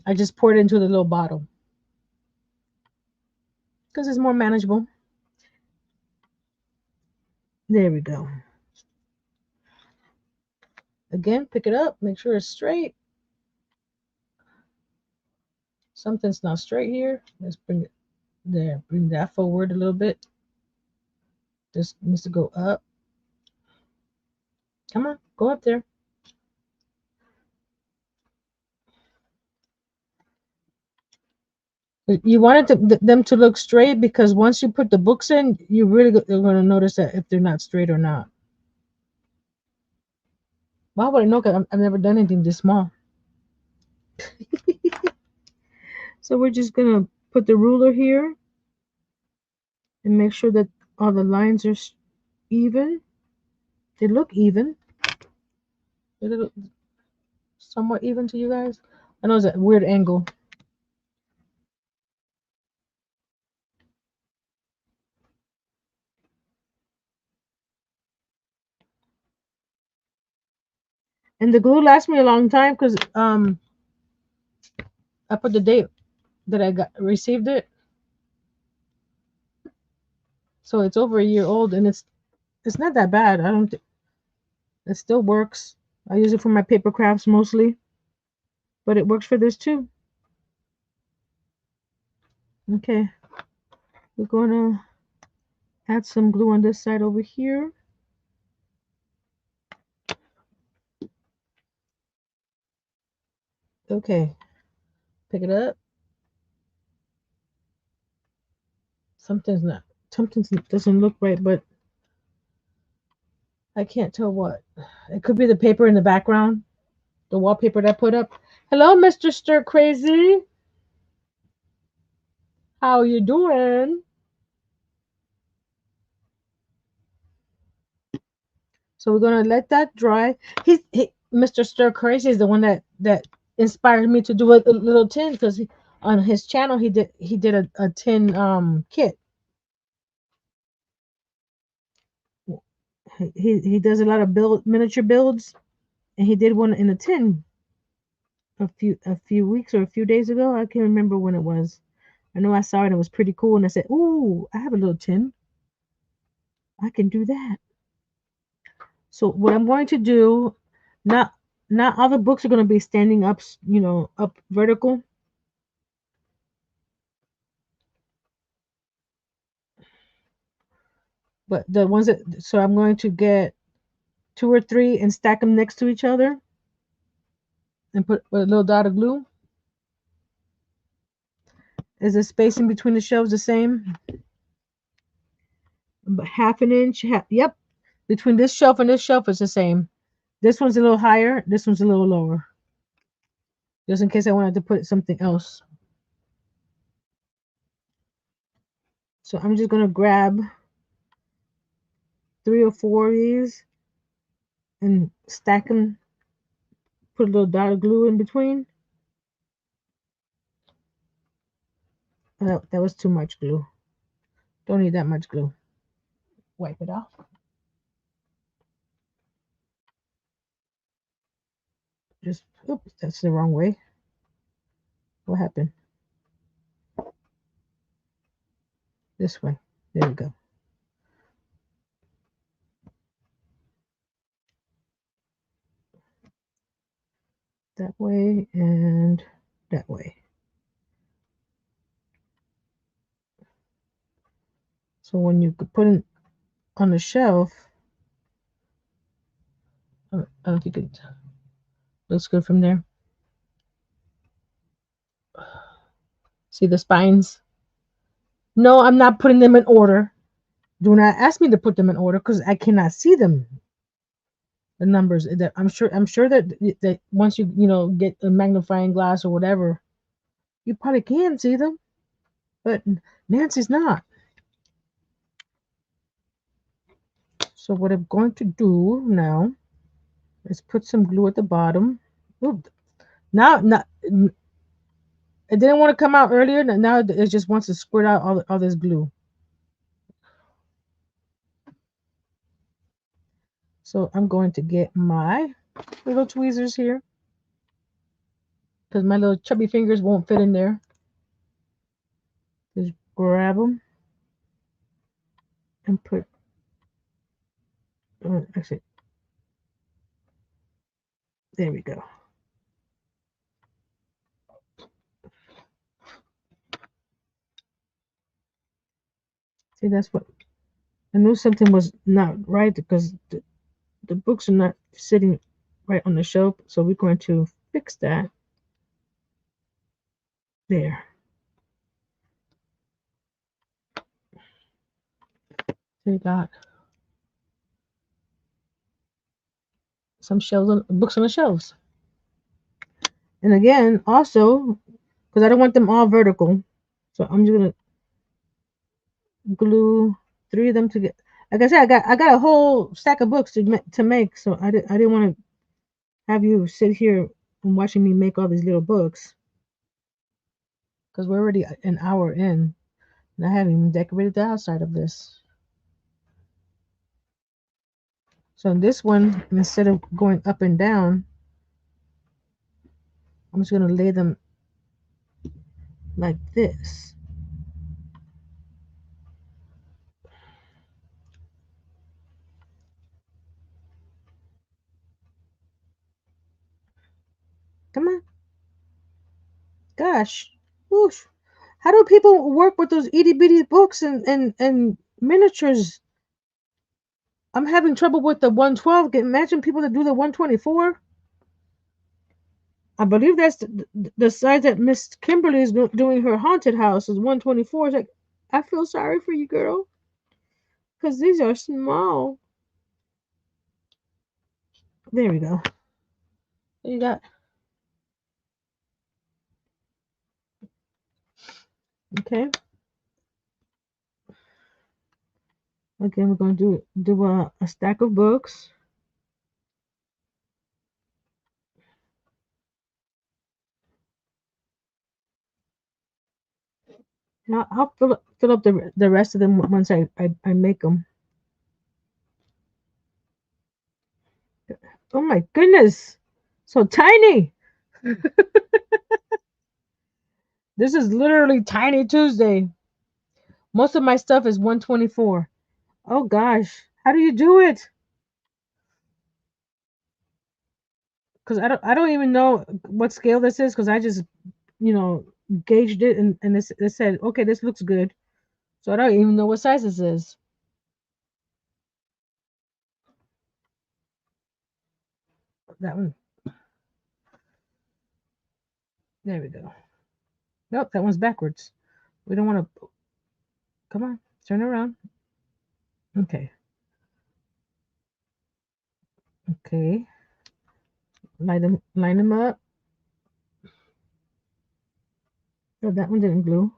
I just poured it into the little bottle because it's more manageable. There we go. Again, pick it up. Make sure it's straight. Something's not straight here. Let's bring it there. Bring that forward a little bit. This needs to go up. Come on, go up there. You wanted them to look straight because once you put the books in, you really are going to notice that if they're not straight or not. Why would I know? Because I've never done anything this small. So we're just going to put the ruler here and make sure that all the lines are even. They look even. They look somewhat even to you guys. I know it's a weird angle. And the glue lasts me a long time because I put the date that I received it. So it's over a year old and it's not that bad. I don't it still works. I use it for my paper crafts mostly, but it works for this too. Okay, we're gonna add some glue on this side over here. Okay, pick it up. Something doesn't look right, but I can't tell what. It could be the paper in the background, the wallpaper that I put up. Hello, Mr. Stir Crazy. How you doing? So we're gonna let that dry. Mr. Stir Crazy is the one that inspired me to do a little tin because on his channel he did a tin kit. He does a lot of miniature builds, and he did one in a tin a few weeks or a few days ago. I can't remember when it was. I know I saw it and it was pretty cool, and I said, "Ooh, I have a little tin. I can do that." So what I'm going to do, not not all the books are going to be standing up, up vertical, but the ones that so I'm going to get two or three and stack them next to each other and put a little dot of glue. Is the spacing between the shelves the same? About half an inch. Yep, between this shelf and this shelf is the same. This one's a little higher. This one's a little lower. Just in case I wanted to put something else. So I'm just gonna grab 3 or 4 of these and stack them. Put a little dot of glue in between. Oh, that was too much glue. Don't need that much glue. Wipe it off. Just, oops, that's the wrong way. What happened? This way. There we go. That way and that way. So when you put it on the shelf, I don't think it looks good from there. See the spines? No, I'm not putting them in order. Do not ask me to put them in order because I cannot see them. The numbers that I'm sure that once you get a magnifying glass or whatever, you probably can see them, but Nancy's not. So what I'm going to do now is put some glue at the bottom. Oop. Now, it didn't want to come out earlier. Now it just wants to squirt out all this glue. So I'm going to get my little tweezers here because my little chubby fingers won't fit in there. Just grab them and put. Actually, there we go. See, that's what I knew something was not right because the books are not sitting right on the shelf. So we're going to fix that. There. So you got some books on the shelves. And again, also, because I don't want them all vertical, so I'm just gonna glue 3 of them together. Like I said, I got a whole stack of books to make, so I didn't want to have you sit here and watching me make all these little books because we're already an hour in, and I haven't even decorated the outside of this. So in this one, instead of going up and down, I'm just gonna lay them like this. Come on. Gosh. Whoosh. How do people work with those itty bitty books and miniatures? I'm having trouble with the 112. Imagine people that do the 124. I believe that's the size that Miss Kimberly is doing her haunted house is 124. It's like, I feel sorry for you, girl, because these are small. There we go. You got. Okay. Again, we're going to do a stack of books. Now I'll fill up the rest of them once I make them. Oh my goodness, so tiny. This is literally Tiny Tuesday. Most of my stuff is 124. Oh gosh, how do you do it? Because I don't even know what scale this is because I just gauged it and it said okay, this looks good. So I don't even know what size this is. That one. There we go. Nope, that one's backwards. We don't want to. Come on, turn around. Okay. Okay. Line them up. No, that one didn't glue.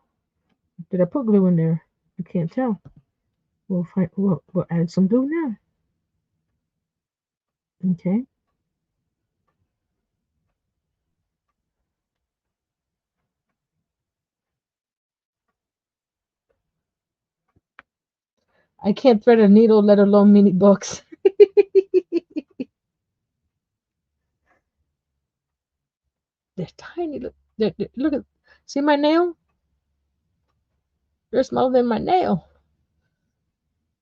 Did I put glue in there? I can't tell. We'll find. We'll add some glue now. Okay. I can't thread a needle, let alone mini books. They're tiny. Look. Look at. See my nail? They're smaller than my nail.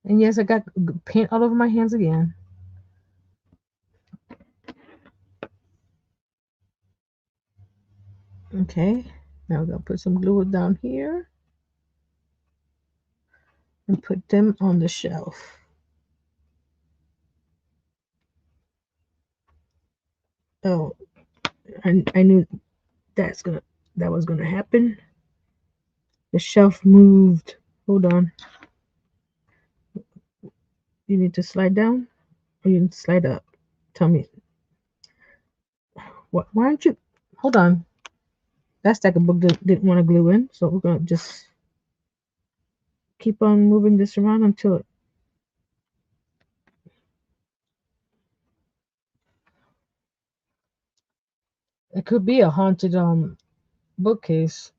And yes, I got paint all over my hands again. Okay. Now we're gonna put some glue down here and put them on the shelf. Oh, I knew that was gonna happen. The shelf moved. Hold on. You need to slide down or you need to slide up. Tell me. What? Why aren't you? Hold on. That stack of book didn't want to glue in, so we're gonna just keep on moving this around until it could be a haunted bookcase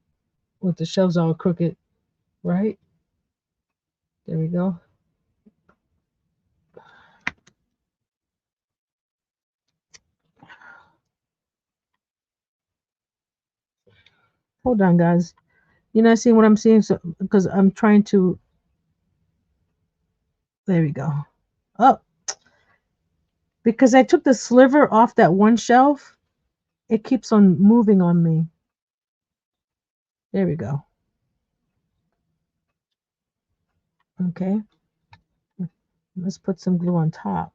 with the shelves all crooked, right? There we go. Hold on, guys. You're not seeing what I'm seeing, so because I'm trying to. There we go. Oh, because I took the sliver off that one shelf, it keeps on moving on me. There we go. Okay. Let's put some glue on top.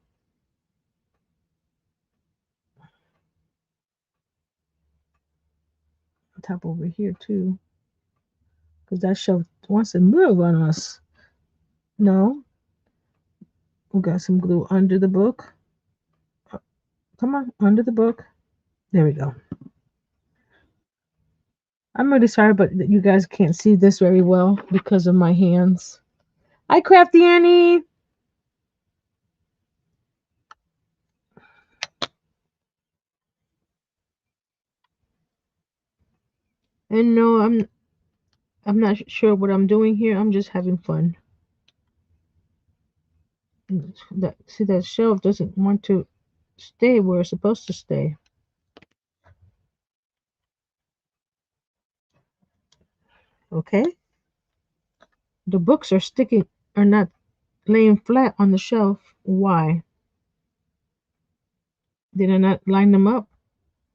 On top over here too. Because that shelf wants to move on us. No. We got some glue under the book. Come on, under the book. There we go. I'm really sorry, but you guys can't see this very well because of my hands. Hi, Crafty Annie. And no, I'm not sure what I'm doing here. I'm just having fun. See, that shelf doesn't want to stay where it's supposed to stay. Okay. The books are not laying flat on the shelf. Why? Did I not line them up?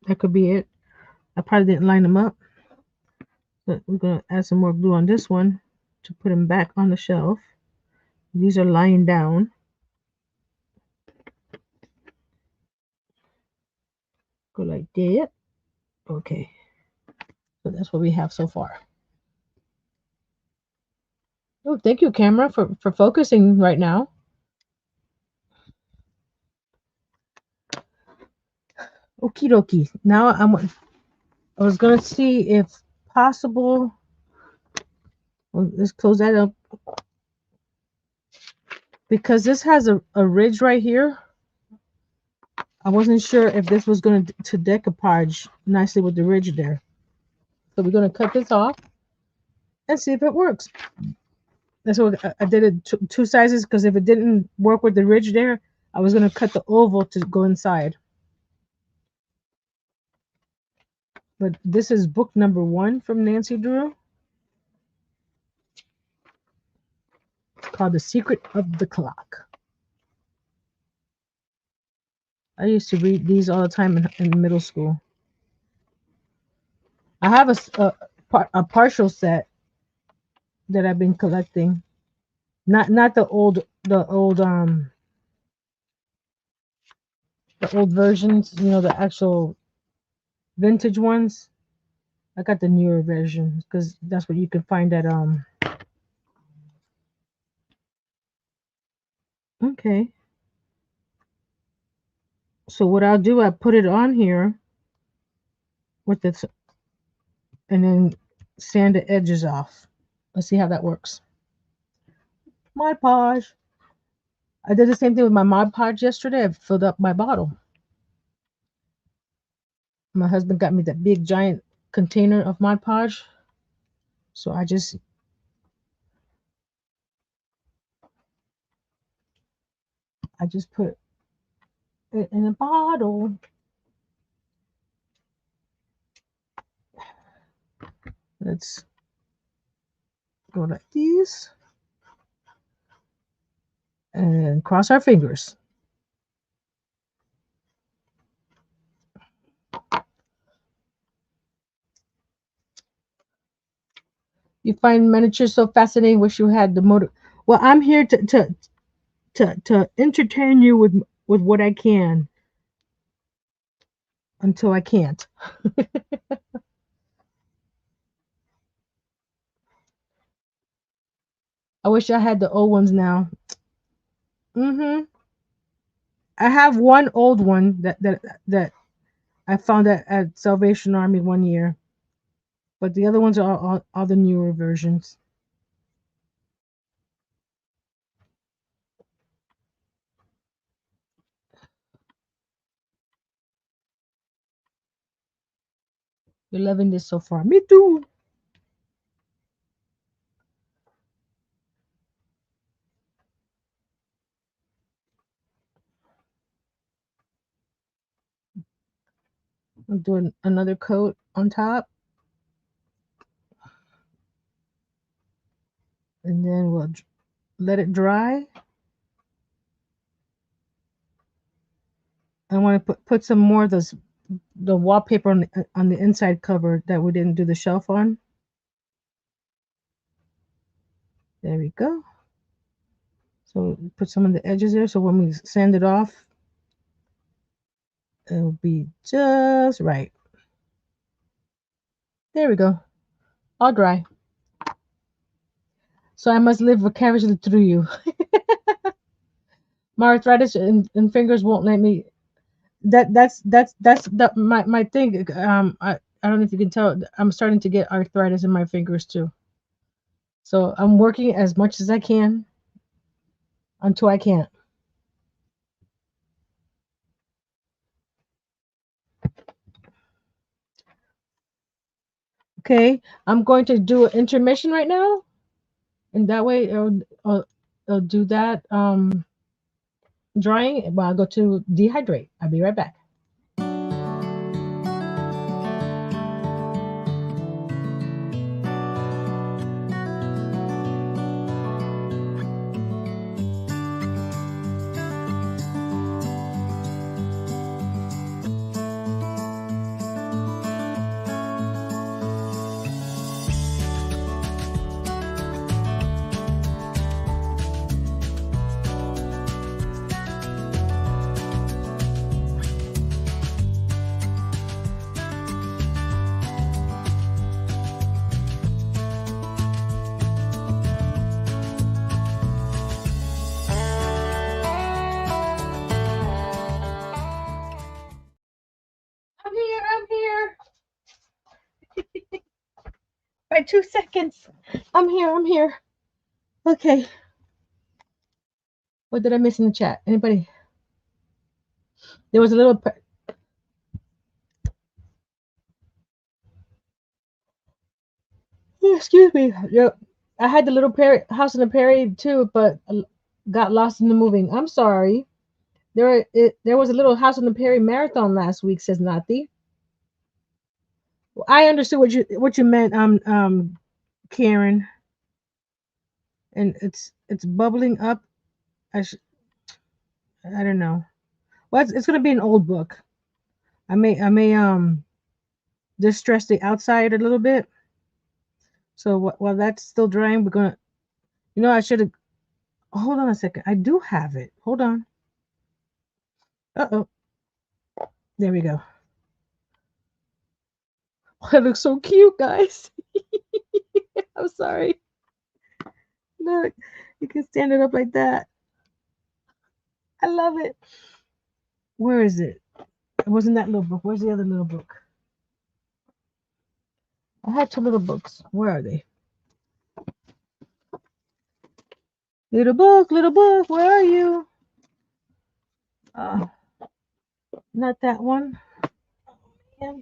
That could be it. I probably didn't line them up. But we're going to add some more glue on this one to put them back on the shelf. These are lying down. Go like that. Okay. So that's what we have so far. Oh, thank you, camera, for focusing right now. Okie dokie. Now I was gonna see if possible. Well, let's close that up because this has a ridge right here. I wasn't sure if this was going to decoupage nicely with the ridge there. So we're going to cut this off and see if it works. That's what I did it two sizes because if it didn't work with the ridge there, I was going to cut the oval to go inside. But this is book number 1 from Nancy Drew. It's called The Secret of the Clock. I used to read these all the time in middle school. I have a partial set that I've been collecting. Not the old versions, the actual vintage ones. I got the newer version because that's what you can find at okay. So what I'll do, I put it on here with this and then sand the edges off. Let's see how that works. Mod Podge. I did the same thing with my Mod Podge yesterday. I filled up my bottle. My husband got me that big giant container of Mod Podge. So I just put it in a bottle. Let's go like this and cross our fingers. You find miniatures so fascinating. Wish you had the motor. Well, I'm here to entertain you with what I can until I can't. I wish I had the old ones now. I have one old one that I found at Salvation Army one year, but the other ones are all the newer versions. You're loving this so far. Me too. I'm doing another coat on top. And then we'll let it dry. I want to put some more of the wallpaper on the inside cover that we didn't do the shelf on. There we go. So put some of the edges there so when we sand it off, it'll be just right. There we go. All dry. So I must live vicariously through you. My arthritis and fingers won't let me. That's my thing. I don't know if you can tell. I'm starting to get arthritis in my fingers too. So I'm working as much as I can until I can't. Okay, I'm going to do an intermission right now, and that way it'll do that drying while I go to dehydrate. I'll be right back. my 2 seconds. I'm here. I'm here. Okay. What did I miss in the chat? Anybody? There was a little. Excuse me. Yeah, I had the little house in the Prairie too, but got lost in the moving. I'm sorry. There was a little House on the Prairie marathon last week. Says Nati. Well, I understood what you meant. Karen, and it's bubbling up. I don't know. Well, it's gonna be an old book. I may distress the outside a little bit. So while that's still drying, we're gonna. I should have. Hold on a second. I do have it. Hold on. Uh-oh. There we go. Oh, that looks so cute, guys. I'm sorry. Look, you can stand it up like that. I love it. Where is it? It wasn't that little book. Where's the other little book? I had two little books. Where are they? Little book, where are you? Not that one. Let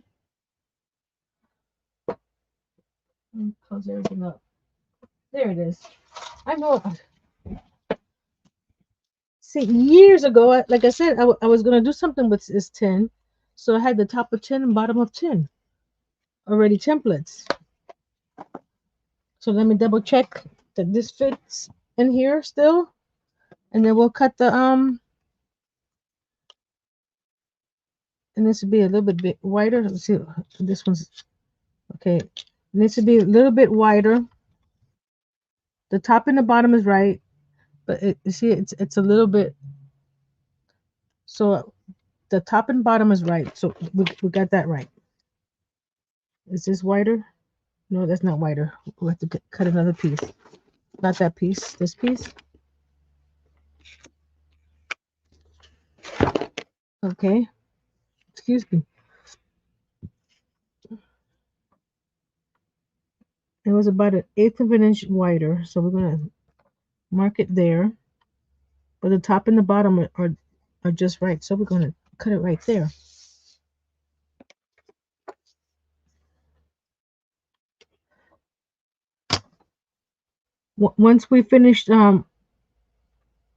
me close everything up. There it is. I know. See, years ago, like I said, I was going to do something with this tin. So I had the top of tin and bottom of tin. Already templates. So let me double check that this fits in here still. And then we'll cut the, and this would be a little bit wider. Let's see, this one's, okay. It needs to be a little bit wider. The top and the bottom is right. But you see, it's a little bit, so the top and bottom is right. So we got that right. Is this wider? No, that's not wider. We'll have to cut another piece. Not that piece, this piece. Okay. Excuse me. It was about 1/8 of an inch wider. So we're going to mark it there. But the top and the bottom are just right. So we're going to cut it right there. Once we finished the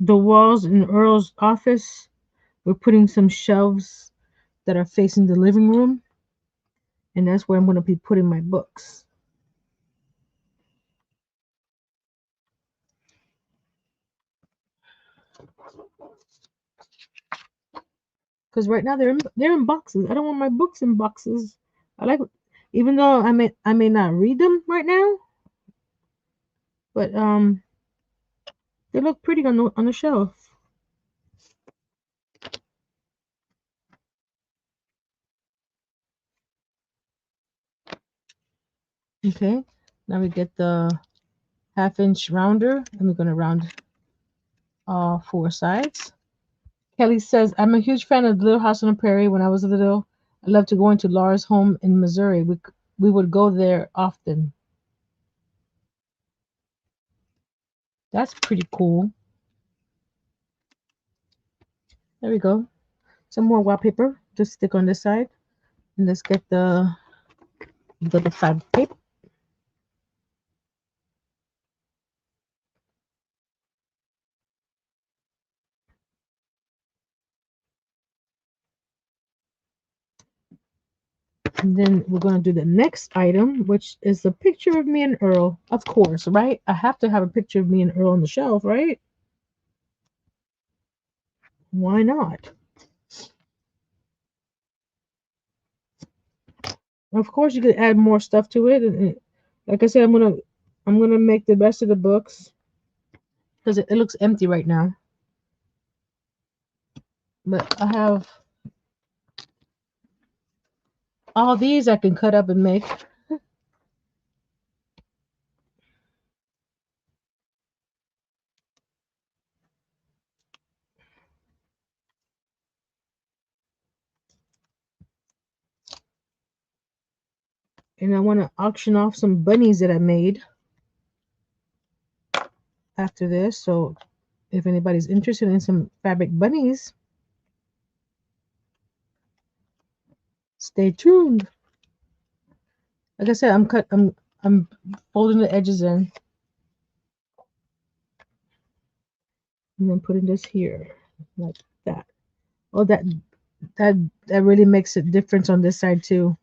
walls in Earl's office, we're putting some shelves that are facing the living room. And that's where I'm going to be putting my books. Because right now they're in boxes. I don't want my books in boxes. I like, even though I may not read them right now, but they look pretty on the shelf. Okay, now we get the 1/2 inch rounder, and we're going to round all 4 sides. Kelly says, I'm a huge fan of Little House on the Prairie. When I was little, I loved to go into Laura's home in Missouri. We would go there often. That's pretty cool. There we go. Some more wallpaper to stick on this side. And let's get the double side tape. And then we're going to do the next item, which is a picture of me and Earl. Of course, right? I have to have a picture of me and Earl on the shelf, right? Why not? Of course, you could add more stuff to it. And like I said, I'm gonna make the rest of the books because it looks empty right now. But I have all these I can cut up and make. And I want to auction off some bunnies that I made after this. So if anybody's interested in some fabric bunnies, stay tuned. Like I said, I'm folding the edges in and then putting this here like that. Oh, that really makes a difference on this side too.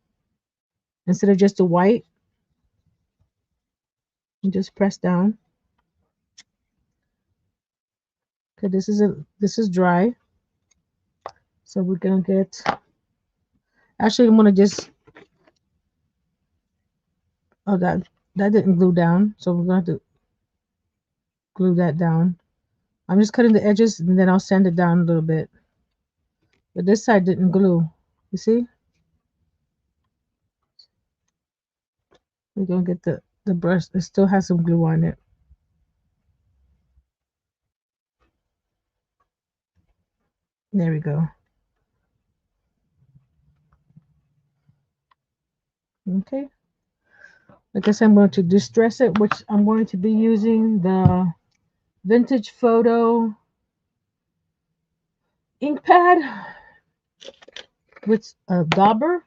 Instead of just the white, you just press down. Okay, this is dry. So we're gonna get, actually I'm gonna just, oh, that didn't glue down, so we're gonna have to glue that down. I'm just cutting the edges and then I'll sand it down a little bit. But this side didn't glue. You see? We're gonna get the brush. It still has some glue on it. There we go. Okay. Like I said, I'm going to distress it, which I'm going to be using the Vintage Photo ink pad with a dauber.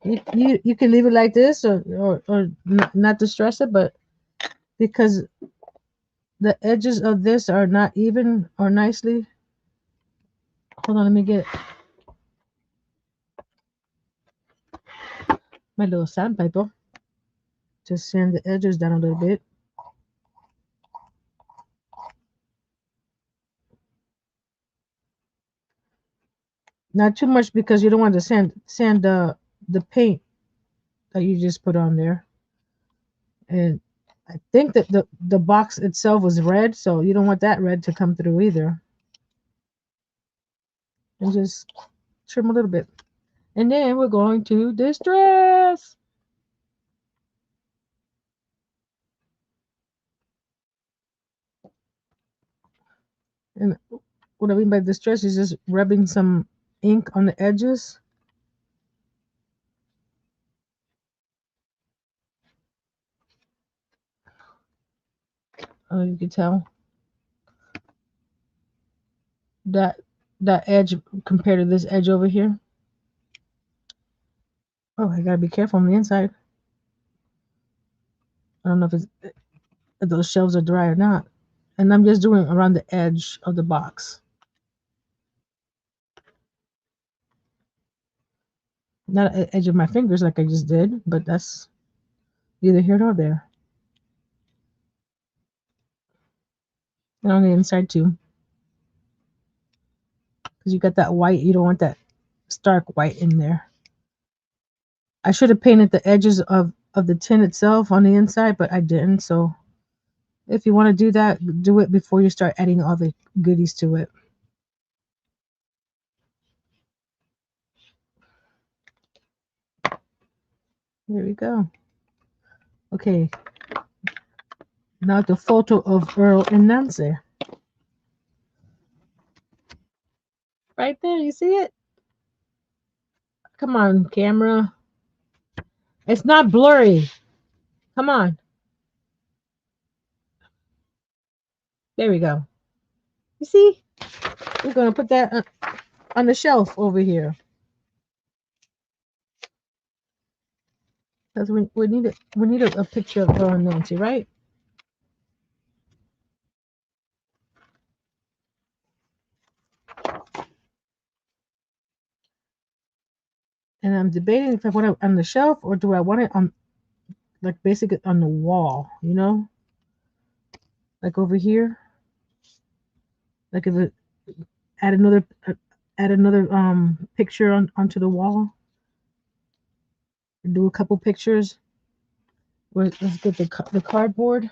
You can leave it like this or not distress it, but because the edges of this are not even or nicely. Hold on, let me get my little sandpaper. Just sand the edges down a little bit. Not too much because you don't want to sand the paint that you just put on there. And I think that the box itself was red, so you don't want that red to come through either. And just trim a little bit. And then we're going to distress. And what I mean by distress is just rubbing some ink on the edges. You can tell that edge compared to this edge over here. Oh, I gotta be careful on the inside. I don't know if those shelves are dry or not. And I'm just doing around the edge of the box. Not at the edge of my fingers like I just did, but that's neither here nor there. And on the inside too. Because you got that white, you don't want that stark white in there. I should have painted the edges of the tin itself on the inside, but I didn't. So if you want to do that, do it before you start adding all the goodies to it. There we go. Okay. Now the photo of Earl and Nancy. Right there, you see it? Come on, camera. It's not blurry. Come on. There we go. You see? We're going to put that on the shelf over here. Because we need a picture of Earl and Nancy, right? And I'm debating if I want it on the shelf or do I want it on, like, basically on the wall, you know? Like over here. Like if it add another picture onto the wall. Do a couple pictures. Let's get the cardboard.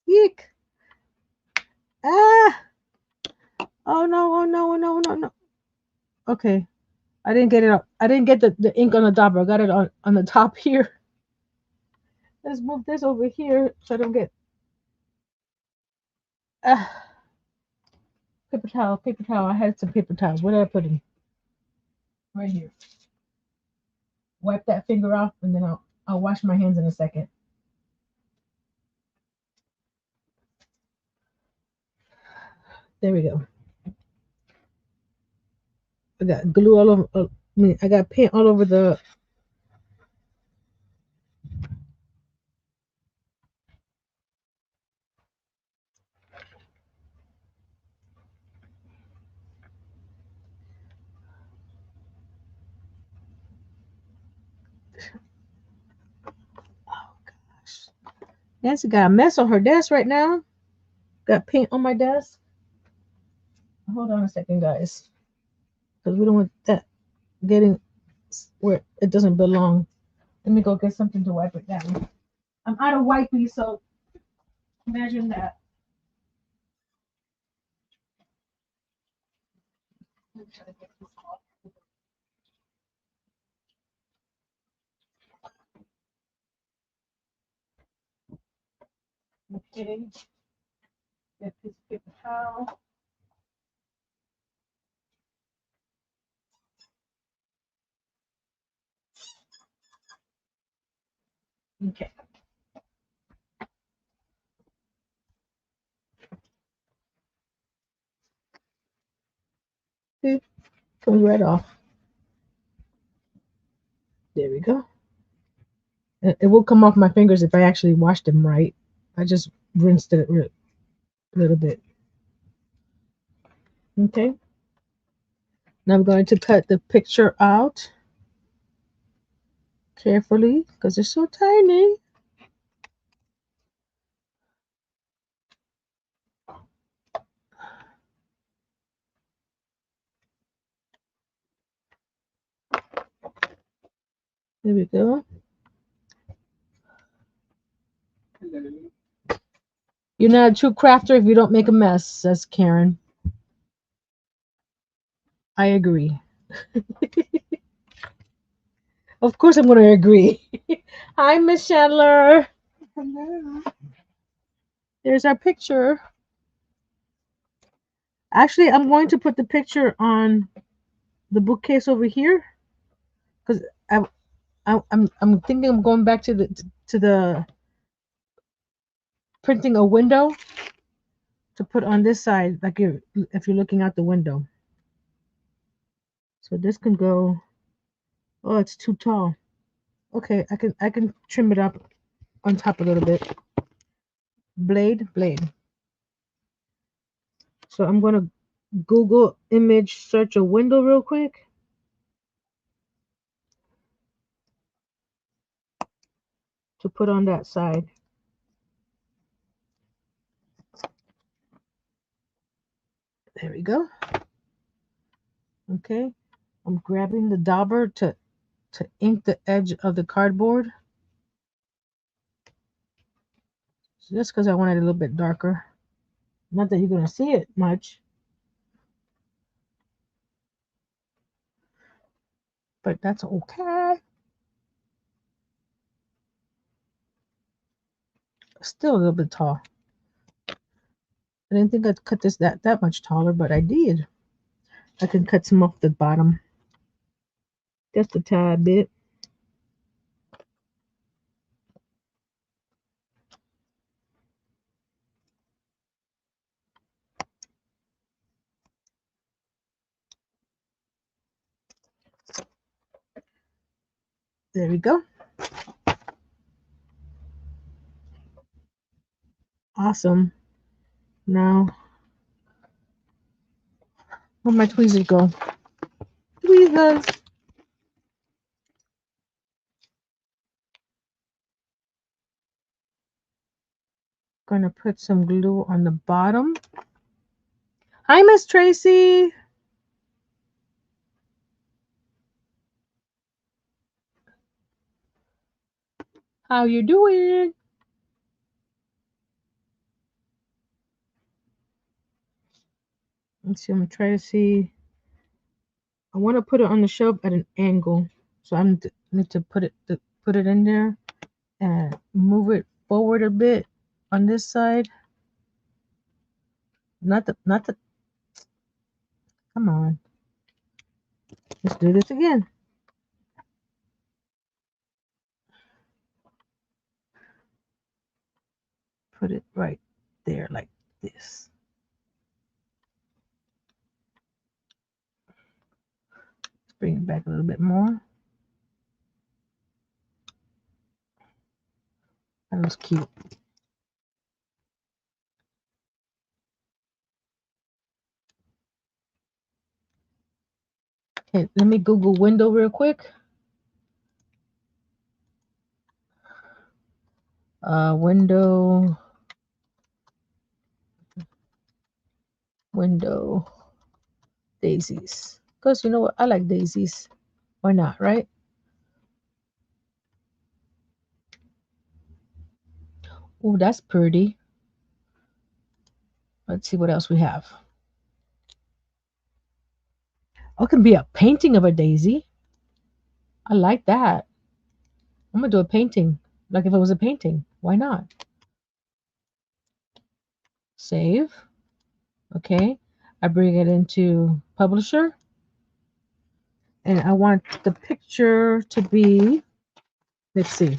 Eek! Ah! Oh no! Oh no! Oh no! No! No! Okay, I didn't get it up. I didn't get the ink on the dauber. I got it on the top here. Let's move this over here so I don't get. Ah! Paper towel, paper towel. I had some paper towels. Where did I put them? Right here. Wipe that finger off, and then I'll wash my hands in a second. There we go. I got glue all over. I got paint all over the. Oh gosh, Nancy got a mess on her desk right now. Got paint on my desk. Hold on a second, guys, because we don't want that getting where it doesn't belong. Let me go get something to wipe it down. I'm out of wipey, so imagine that. Okay, get this paper towel. Okay. See, comes right off. There we go. It will come off my fingers if I actually washed them right. I just rinsed it a little bit. Okay. Now I'm going to cut the picture out carefully because it's so tiny. There we go. You're not a true crafter if you don't make a mess, says Karen. I agree. Of course, I'm going to agree. Hi, Miss Chandler. Hello. There's our picture. Actually, I'm going to put the picture on the bookcase over here because I'm thinking I'm going back to the printing a window to put on this side, like if you're looking out the window. So this can go. Oh, it's too tall. Okay, I can trim it up on top a little bit. Blade. So I'm gonna Google image search a window real quick to put on that side. There we go. Okay, I'm grabbing the dauber to ink the edge of the cardboard. So just because I want it a little bit darker. Not that you're gonna see it much, but that's okay. Still a little bit tall. I didn't think I'd cut this that much taller, but I did. I can cut some off the bottom, just a tad bit. There we go. Awesome. Now, where my tweezers go? Tweezers. Gonna put some glue on the bottom. Hi, Miss Tracy. How you doing? Let's see. I'm gonna try to see. I want to put it on the shelf at an angle, so I need to put it in there and move it forward a bit on this side. Not the Come on. Let's do this again. Put it right there like this. Let's bring it back a little bit more. That was cute. Okay, let me Google window real quick. Window daisies. Because you know what? I like daisies. Why not, right? Oh, that's pretty. Let's see what else we have. Oh, it can be a painting of a daisy. I like that. I'm gonna do a painting. Like if it was a painting. Why not? Save. Okay. I bring it into publisher. And I want the picture to be, let's see.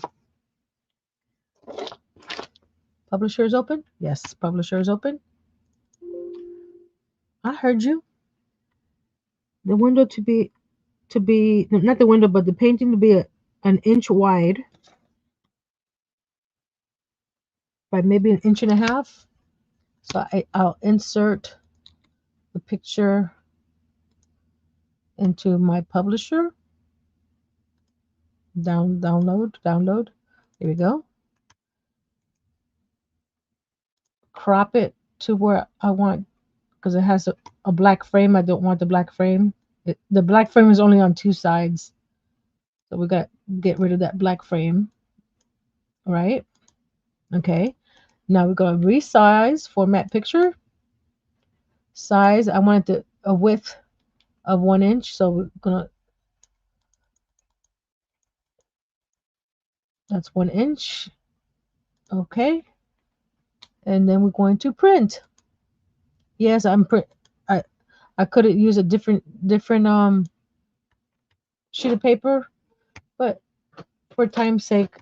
Publisher is open? Yes, publisher is open. I heard you. The window to be not the window, but the painting to be an inch wide by maybe an inch and a half. So I'll insert the picture into my publisher. Download. Here we go. Crop it to where I want, because it has a black frame. I don't want the black frame. The black frame is only on two sides. So we got to get rid of that black frame. All right. Okay. Now we're going to resize, format picture. Size, I want it a width of 1 inch. So we're going to, that's 1 inch. Okay. And then we're going to print. Yes, I could have used a different sheet of paper, but for time's sake,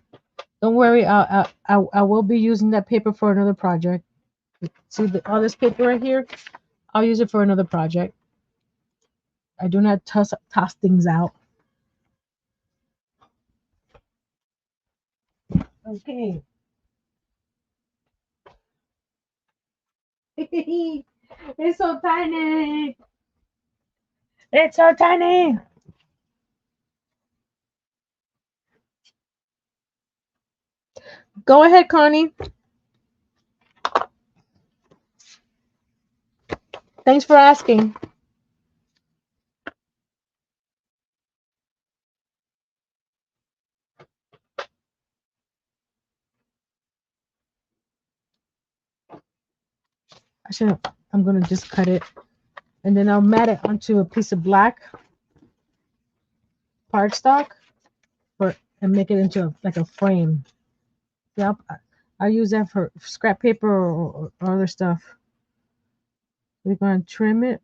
don't worry. I will be using that paper for another project. See all this paper right here? I'll use it for another project. I do not toss things out. Okay. It's so tiny. It's so tiny. Go ahead, Connie. Thanks for asking. I'm going to just cut it. And then I'll mat it onto a piece of black cardstock and make it into like a frame. Yeah, I'll use that for scrap paper or other stuff. We're going to trim it.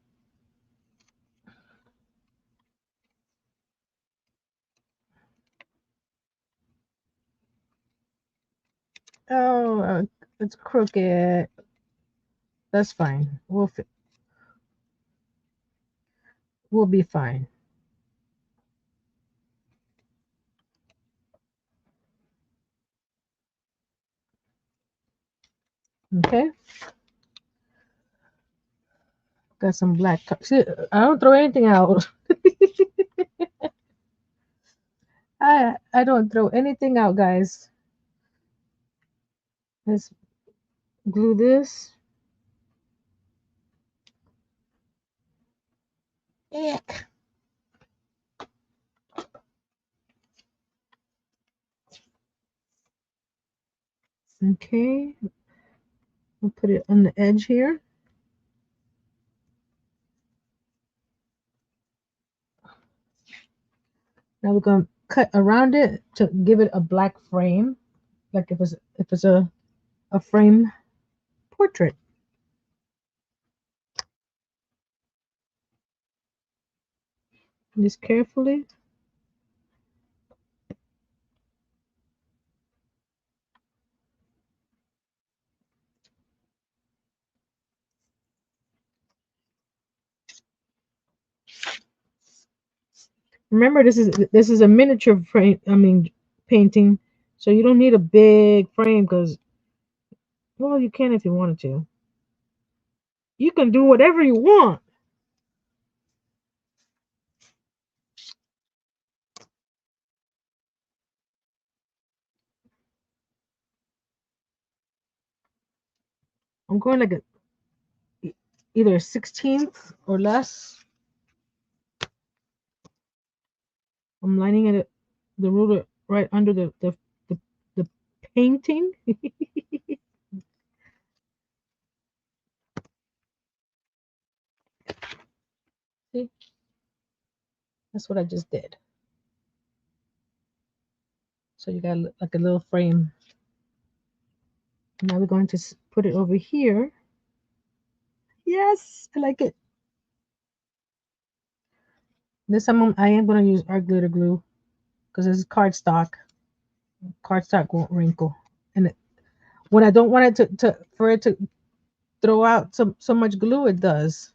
Oh, it's crooked. That's fine. We'll be fine. Okay. Got some black. See, I don't throw anything out. I don't throw anything out, guys. Let's glue this. Ick. Okay. We'll put it on the edge here. Now we're going to cut around it to give it a black frame, like if it's a frame portrait. Just carefully. Remember, this is a miniature frame. I mean, painting, so you don't need a big frame because, well, you can if you wanted to. You can do whatever you want. I'm going like either a 16th or less. I'm lining it the ruler right under the painting. See, that's what I just did. So you got like a little frame. Now we're going to put it over here. Yes, I like it. This time I am going to use our glitter glue because this is cardstock. Cardstock won't wrinkle, and when I don't want it to for it to throw out so much glue, it does.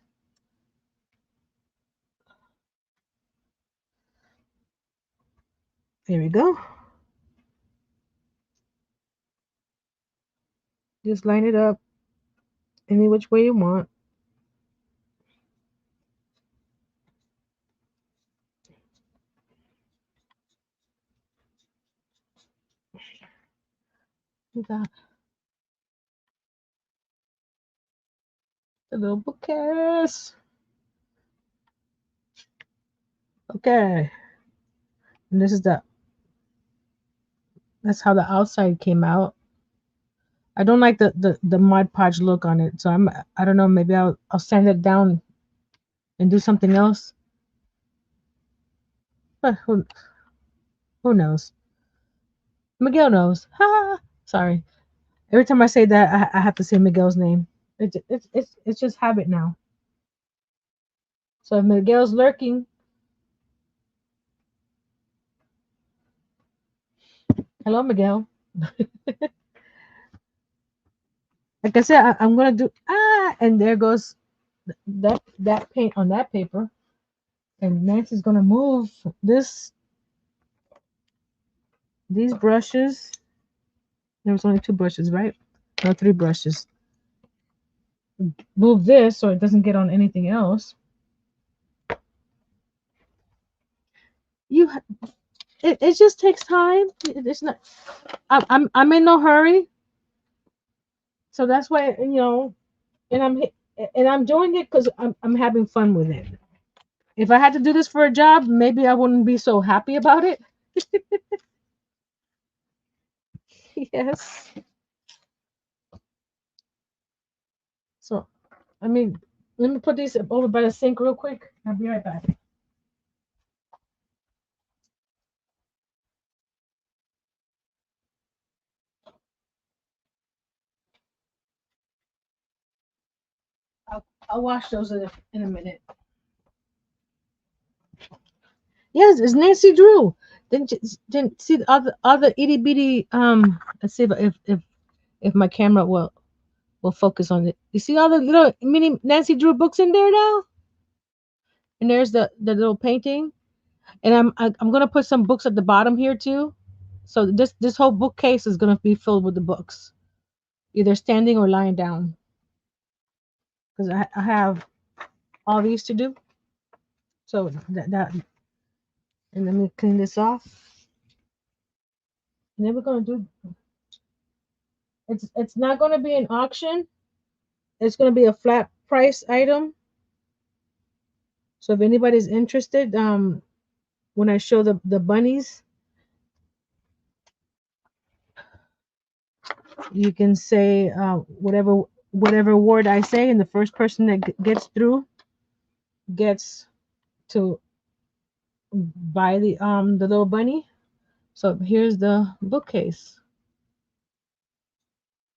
There we go. Just line it up any which way you want. We got the little bookcase. Okay, and this is that's how the outside came out. I don't like the Mod Podge look on it, so I don't know. Maybe I'll sand it down and do something else. But who knows? Miguel knows. Ha! Sorry. Every time I say that, I have to say Miguel's name. It's just habit now. So if Miguel's lurking, hello Miguel. Like I said, I'm gonna do and there goes that paint on that paper, and Nancy's gonna move these brushes. There was only two brushes, right? No, three brushes. Move this so it doesn't get on anything else. You, it just takes time. It's not. I'm in no hurry, so that's why and I'm doing it because I'm having fun with it. If I had to do this for a job, maybe I wouldn't be so happy about it. Yes. So, I mean, let me put these over by the sink real quick. I'll be right back. I'll wash those in a minute. Yes, it's Nancy Drew. Didn't see the other itty bitty. Let's see if my camera will focus on it. You see all the little mini Nancy Drew books in there now, and there's the little painting. And I'm gonna put some books at the bottom here too. So this whole bookcase is gonna be filled with the books, either standing or lying down, because I have all these to do. So that and let me clean this off. And then we're gonna do. It's not gonna be an auction. It's gonna be a flat price item. So if anybody's interested, when I show the bunnies, you can say whatever word I say, and the first person that gets through gets to buy the little bunny. So here's the bookcase.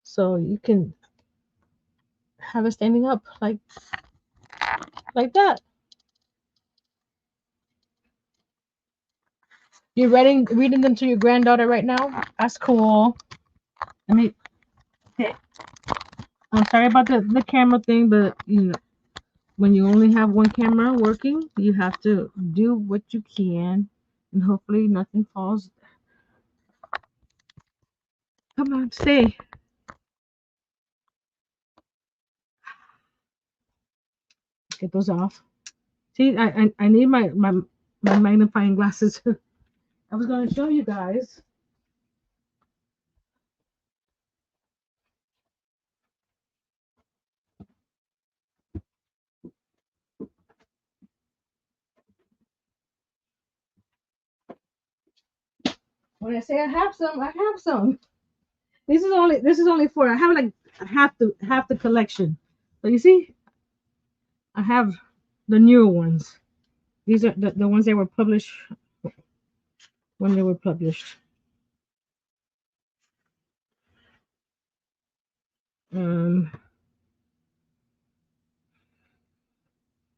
So you can have it standing up like that. You're reading them to your granddaughter right now? That's cool. I mean, I'm sorry about the camera thing, but you know, when you only have one camera working, you have to do what you can, and hopefully nothing falls. Come on, stay. Get those off. See, I need my magnifying glasses. I was going to show you guys. When I say I have some, I have some. This is only four. I have like half the collection. So you see, I have the newer ones. These are the ones that were published when they were published. Um,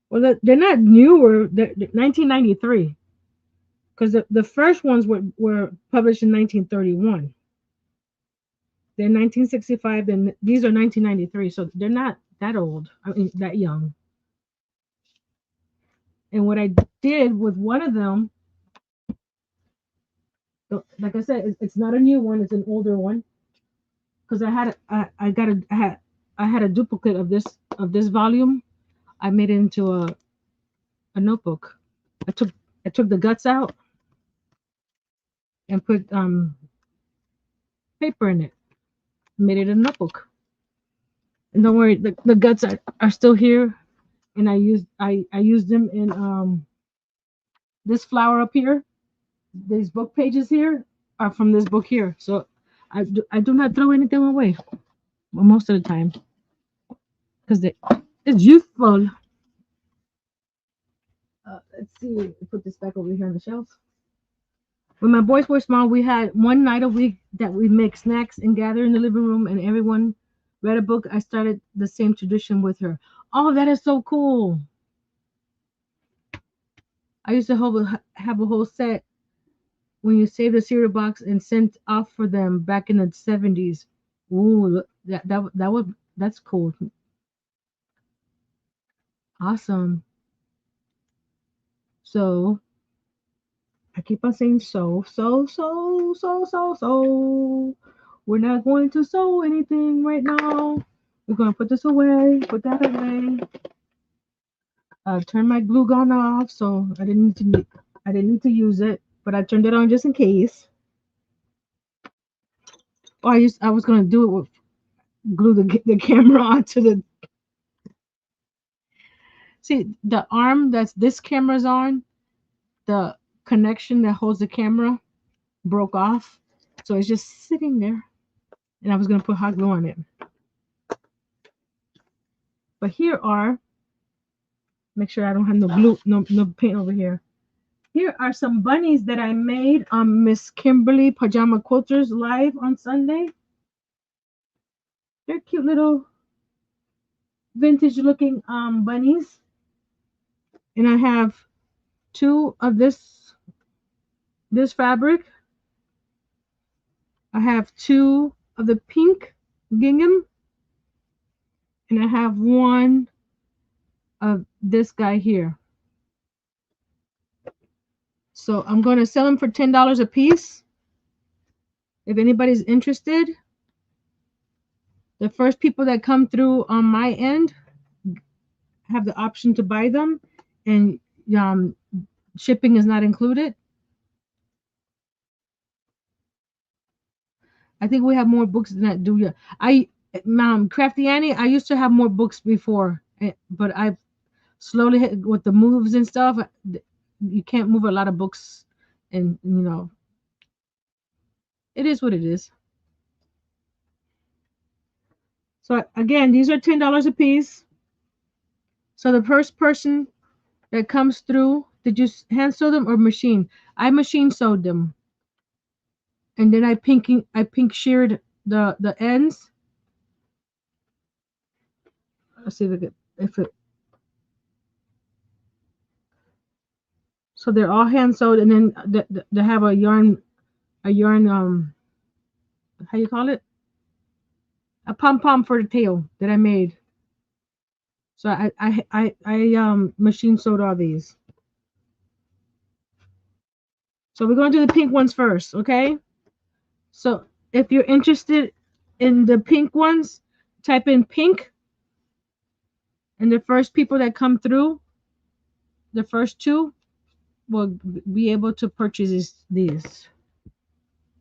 well, they're not newer. They're 1993 because the first ones were published in 1931. They're 1965. Then these are 1993, so they're not that old. I mean, that young. And what I did with one of them, like I said, it's not a new one; it's an older one. Because I had a duplicate of this volume. I made it into a notebook. I took I took the guts out and put paper in it. Made it a notebook. And don't worry, the guts are still here. And I used them in this flower up here. These book pages here are from this book here. So I do not throw anything away most of the time because it's useful. Let's see. Put this back over here on the shelf. When my boys were small, we had one night a week that we make snacks and gather in the living room, and everyone read a book. I started the same tradition with her. Oh, that is so cool! I used to have a whole set when you save the cereal box and sent off for them back in the 70s. Ooh, that's cool. Awesome. So I keep on saying so. We're not going to sew anything right now. We're gonna put this away, put that away. Turn my glue gun off, so I didn't need to use it, but I turned it on just in case. Oh, I was gonna do it with glue the camera onto the. See the arm that's this camera's on. The connection that holds the camera broke off, so it's just sitting there. And I was gonna put hot glue on it. But here are. Make sure I don't have no glue, no paint over here. Here are some bunnies that I made on Miss Kimberly Pajama Quilters live on Sunday. They're cute little vintage looking bunnies. And I have two of this fabric. I have two of the pink gingham. And I have one of this guy here. So I'm going to sell them for $10 a piece. If anybody's interested, the first people that come through on my end have the option to buy them, and um, shipping is not included. I think we have more books than that. Do you? Crafty Annie. I used to have more books before, but I've slowly with the moves and stuff. You can't move a lot of books, and it is what it is. So again, these are $10 a piece. So the first person that comes through, did you hand sew them or machine? I machine sewed them, and then I pink sheared the ends. Let's see if it So they're all hand sewed, and then they have a yarn how you call it, a pom pom for the tail that I made. So I machine sewed all these. So we're gonna do the pink ones first, okay? So if you're interested in the pink ones, type in pink, and the first people that come through, the first two, will be able to purchase these.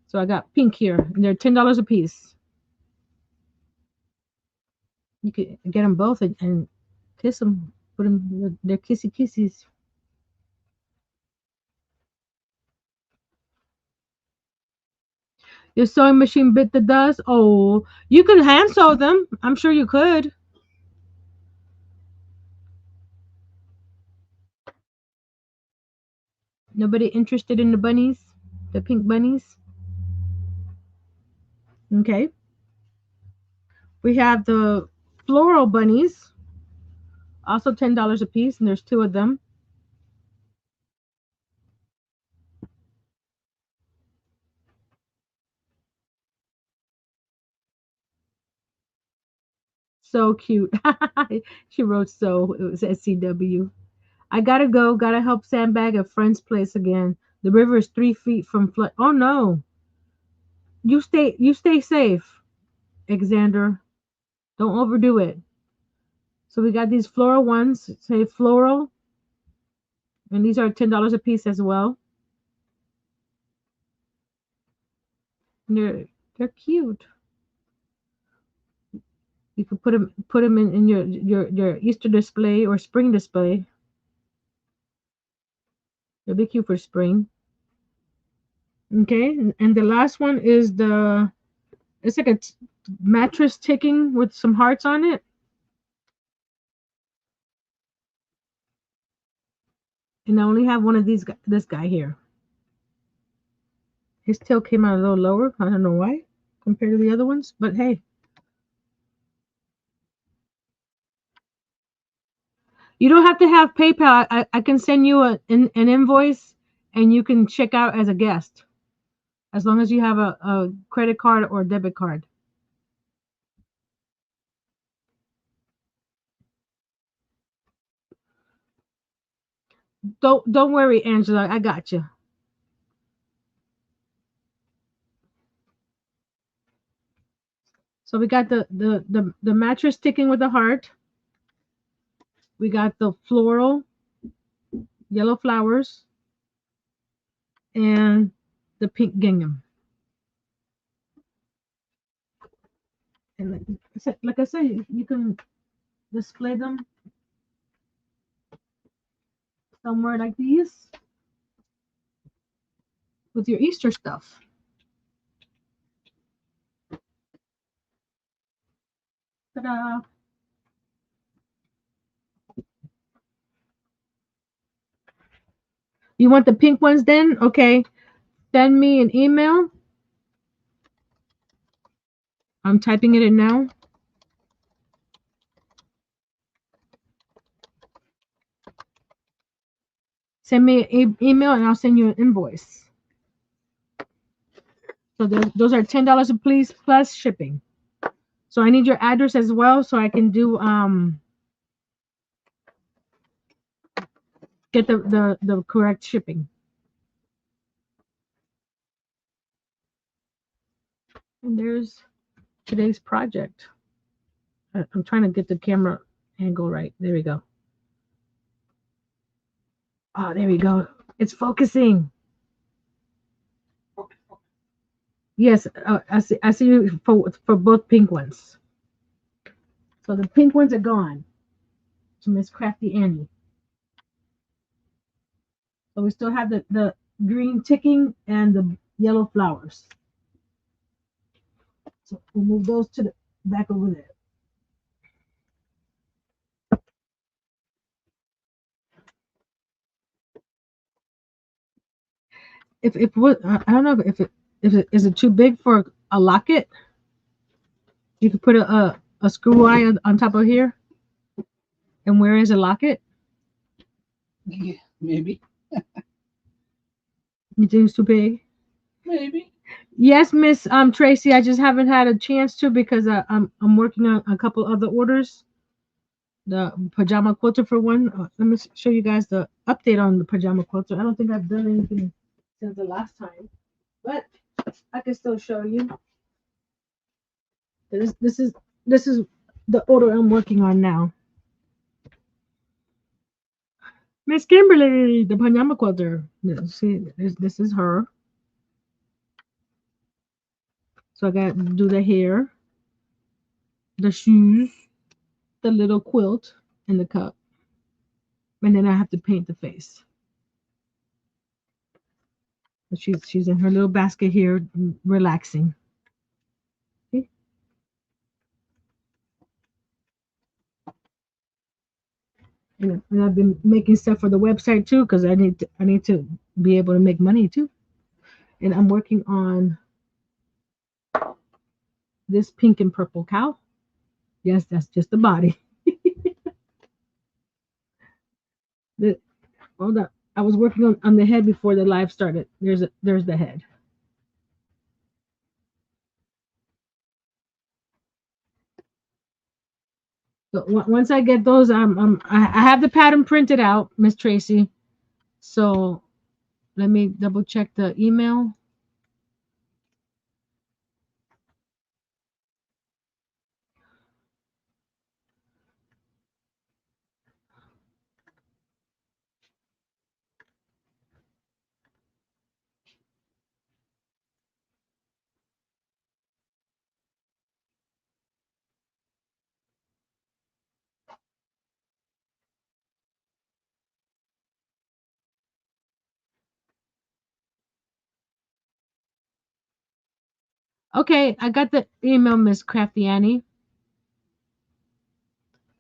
So I got pink here, and they're $10 a piece. You could get them both and kiss them, put them, they're kissy kissies. Your sewing machine bit the dust. Oh, you could hand sew them. I'm sure you could. Nobody interested in the bunnies, the pink bunnies. Okay. We have the floral bunnies, also $10 a piece, and there's two of them. So cute. She wrote so. It was SCW. I gotta go. Gotta help sandbag a friend's place again. The river is 3 feet from flood. Oh no. You stay safe, Xander. Don't overdo it. So we got these floral ones. Say floral, and these are $10 a piece as well. And they're cute. You could put them in your Easter display or spring display. They'll be cute for spring. Okay, and the last one is it's like a mattress ticking with some hearts on it. And I only have one of these. This guy here. His tail came out a little lower. I don't know why compared to the other ones, but hey, you don't have to have PayPal. I can send you an invoice, and you can check out as a guest as long as you have a credit card or debit card. Don't worry, Angela. I got you. So we got the mattress ticking with the heart. We got the floral yellow flowers and the pink gingham. And like I said, you can display them somewhere like these with your Easter stuff. Ta-da! You want the pink ones then? Okay. Send me an email. I'm typing it in now. Send me an email and I'll send you an invoice. So those are $10 a piece plus shipping. So I need your address as well so I can do get the correct shipping. And there's today's project. I'm trying to get the camera angle right. There we go. Oh, there we go. It's focusing. Yes, I see you for both pink ones. So the pink ones are gone to Miss Crafty Annie. So we still have the green ticking and the yellow flowers. So we'll move those to the back over there. If what I don't know if it is it too big for a locket. You could put a screw eye on top of here. And where is a locket? Yeah, maybe. You think it's too big? Maybe. Yes, Miss Tracy. I just haven't had a chance to because I'm working on a couple other orders. The pajama quilter for one. Let me show you guys the update on the pajama quilter. I don't think I've done anything since the last time, but I can still show you. This is the order I'm working on now. Miss Kimberly, the pajama quilter. See, this is her. So I got to do the hair, the shoes, the little quilt, and the cup, and then I have to paint the face. So she's in her little basket here, relaxing. See? And I've been making stuff for the website too because I need to be able to make money too. And I'm working on this pink and purple cow. Yes, that's just the body. The, hold up. I was working on the head before the live started. There's the head. So once I get those, I have the pattern printed out, Miss Tracy. So let me double check the email. Okay, I got the email, Miss Crafty Annie.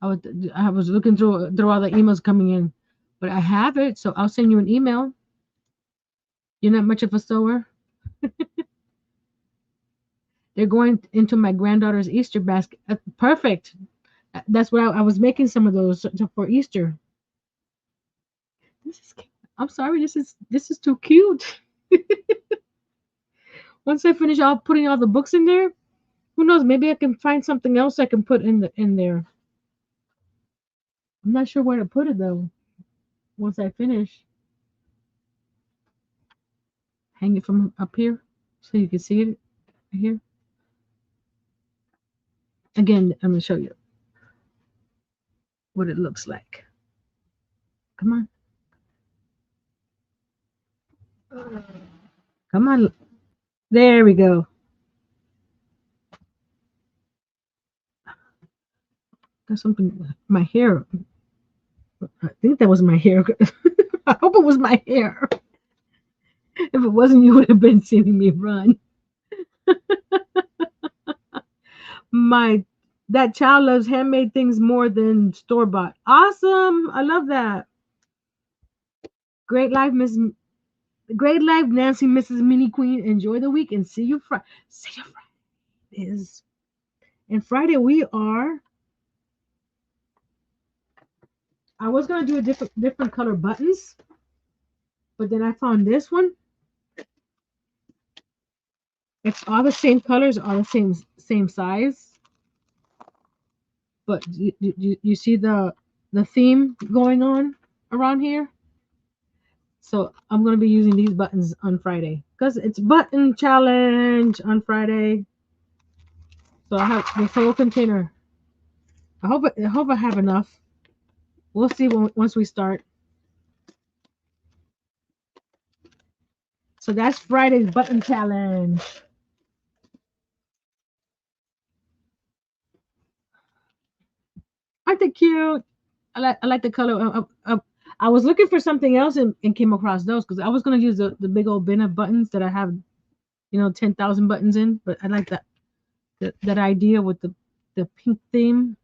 I was I was looking through all the emails coming in, but I have it, so I'll send you an email. You're not much of a sewer. They're going into my granddaughter's Easter basket. Perfect. That's what I was making some of those for Easter. This is. I'm sorry. This is too cute. Once I finish all putting all the books in there, who knows? Maybe I can find something else I can put in there. I'm not sure where to put it though. Once I finish, hang it from up here so you can see it right here. Again, I'm gonna show you what it looks like. Come on, come on. There we go. Got something. My hair. I think that was my hair. I hope it was my hair. If it wasn't, you would have been seeing me run. My that child loves handmade things more than store bought. Awesome! I love that. Great life, Miss. Great life, Nancy, Mrs. Mini Queen. Enjoy the week and see you Friday. See you Friday is. And Friday we are. I was gonna do a different color buttons, but then I found this one. It's all the same colors, all the same size. But you see the theme going on around here. So I'm gonna be using these buttons on Friday because it's button challenge on Friday. So I have this whole container. I hope I have enough. We'll see once we start. So that's Friday's button challenge. Aren't they cute? I like the color. I was looking for something else and came across those because I was gonna use the big old bin of buttons that I have, 10,000 buttons in. But I like that idea with the pink theme.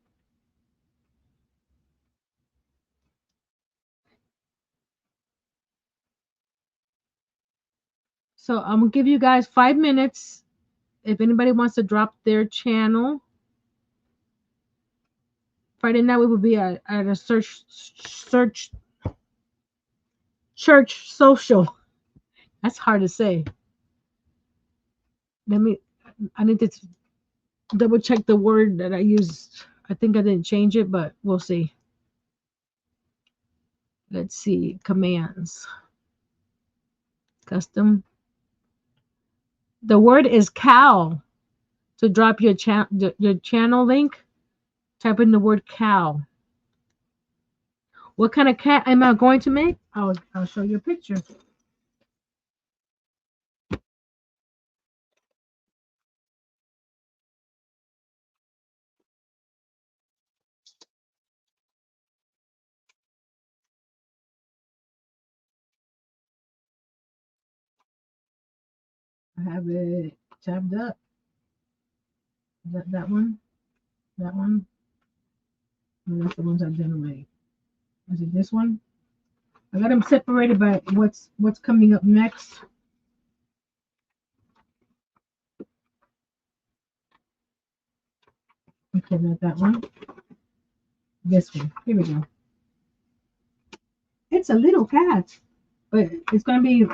So I'm gonna give you guys 5 minutes. If anybody wants to drop their channel, Friday night we will be at a search church social. That's hard to say. I need to double check the word that I used. I think I didn't change it, but we'll see. Let's see. Commands. Custom. The word is cow. To drop your channel link, type in the word cow. What kind of cat am I going to make? I'll show you a picture. I have it tabbed up. That one, that one, and that's the ones I've generated. Is it this one? I got them separated by what's coming up next. Okay, not that one. This one. Here we go. It's a little cat, but it's gonna be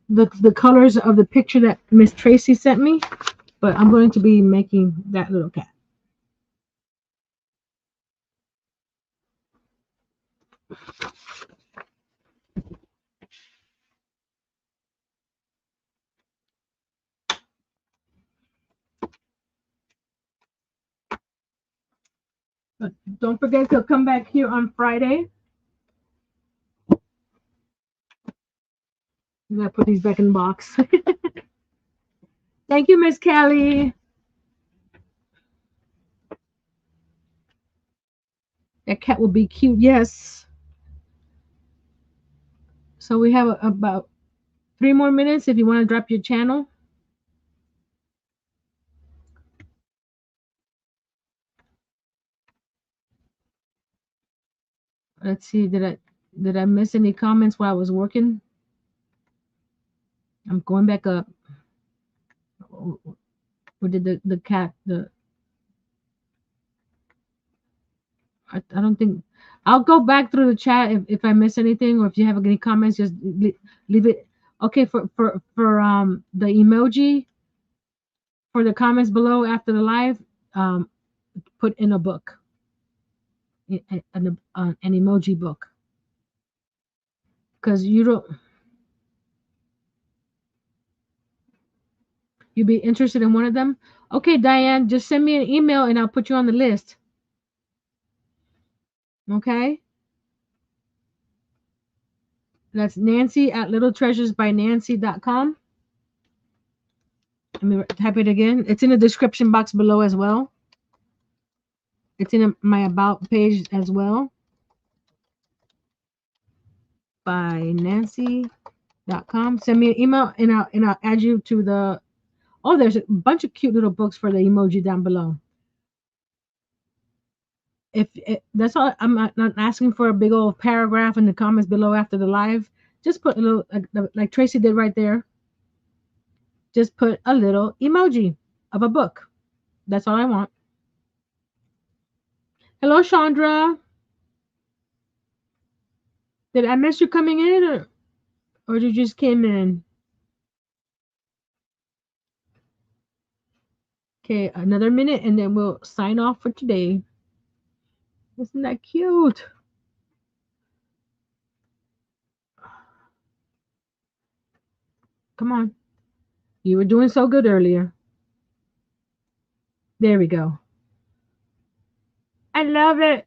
the colors of the picture that Miss Tracy sent me. But I'm going to be making that little cat. But don't forget to come back here on Friday. I'm gonna put these back in the box. Thank you, Miss Kelly. That cat will be cute. Yes. So we have about 3 more minutes if you want to drop your channel. Let's see. Did I miss any comments while I was working? I'm going back up. Or did the cat I don't think I'll go back through the chat if I miss anything, or if you have any comments, just leave it. Okay, for the emoji for the comments below after the live, put in a book, an emoji book, because you'd be interested in one of them. Okay, Diane, just send me an email and I'll put you on the list. Okay. That's Nancy at littletreasuresbynancy.com. Let me type it again. It's in the description box below as well. It's in my about page as well. By Nancy.com. Send me an email and I'll add you to the. Oh, there's a bunch of cute little books for the emoji down below. If that's all, I'm not asking for a big old paragraph in the comments below after the live. Just put a little, like Tracy did right there. Just put a little emoji of a book. That's all I want. Hello, Chandra. Did I miss you coming in, or you just came in? Okay, another minute and then we'll sign off for today. Isn't that cute? Come on. You were doing so good earlier. There we go. I love it.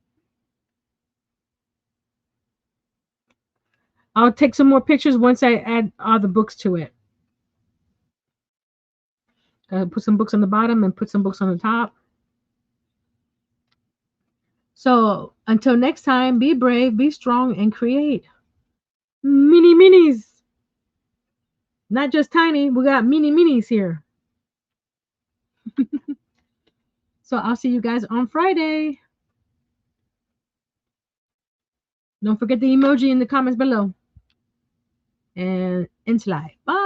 I'll take some more pictures once I add all the books to it. Put some books on the bottom and put some books on the top. So until next time, be brave, be strong, and create. Mini minis. Not just tiny, we got mini minis here. So I'll see you guys on Friday. Don't forget the emoji in the comments below. And slide. Bye.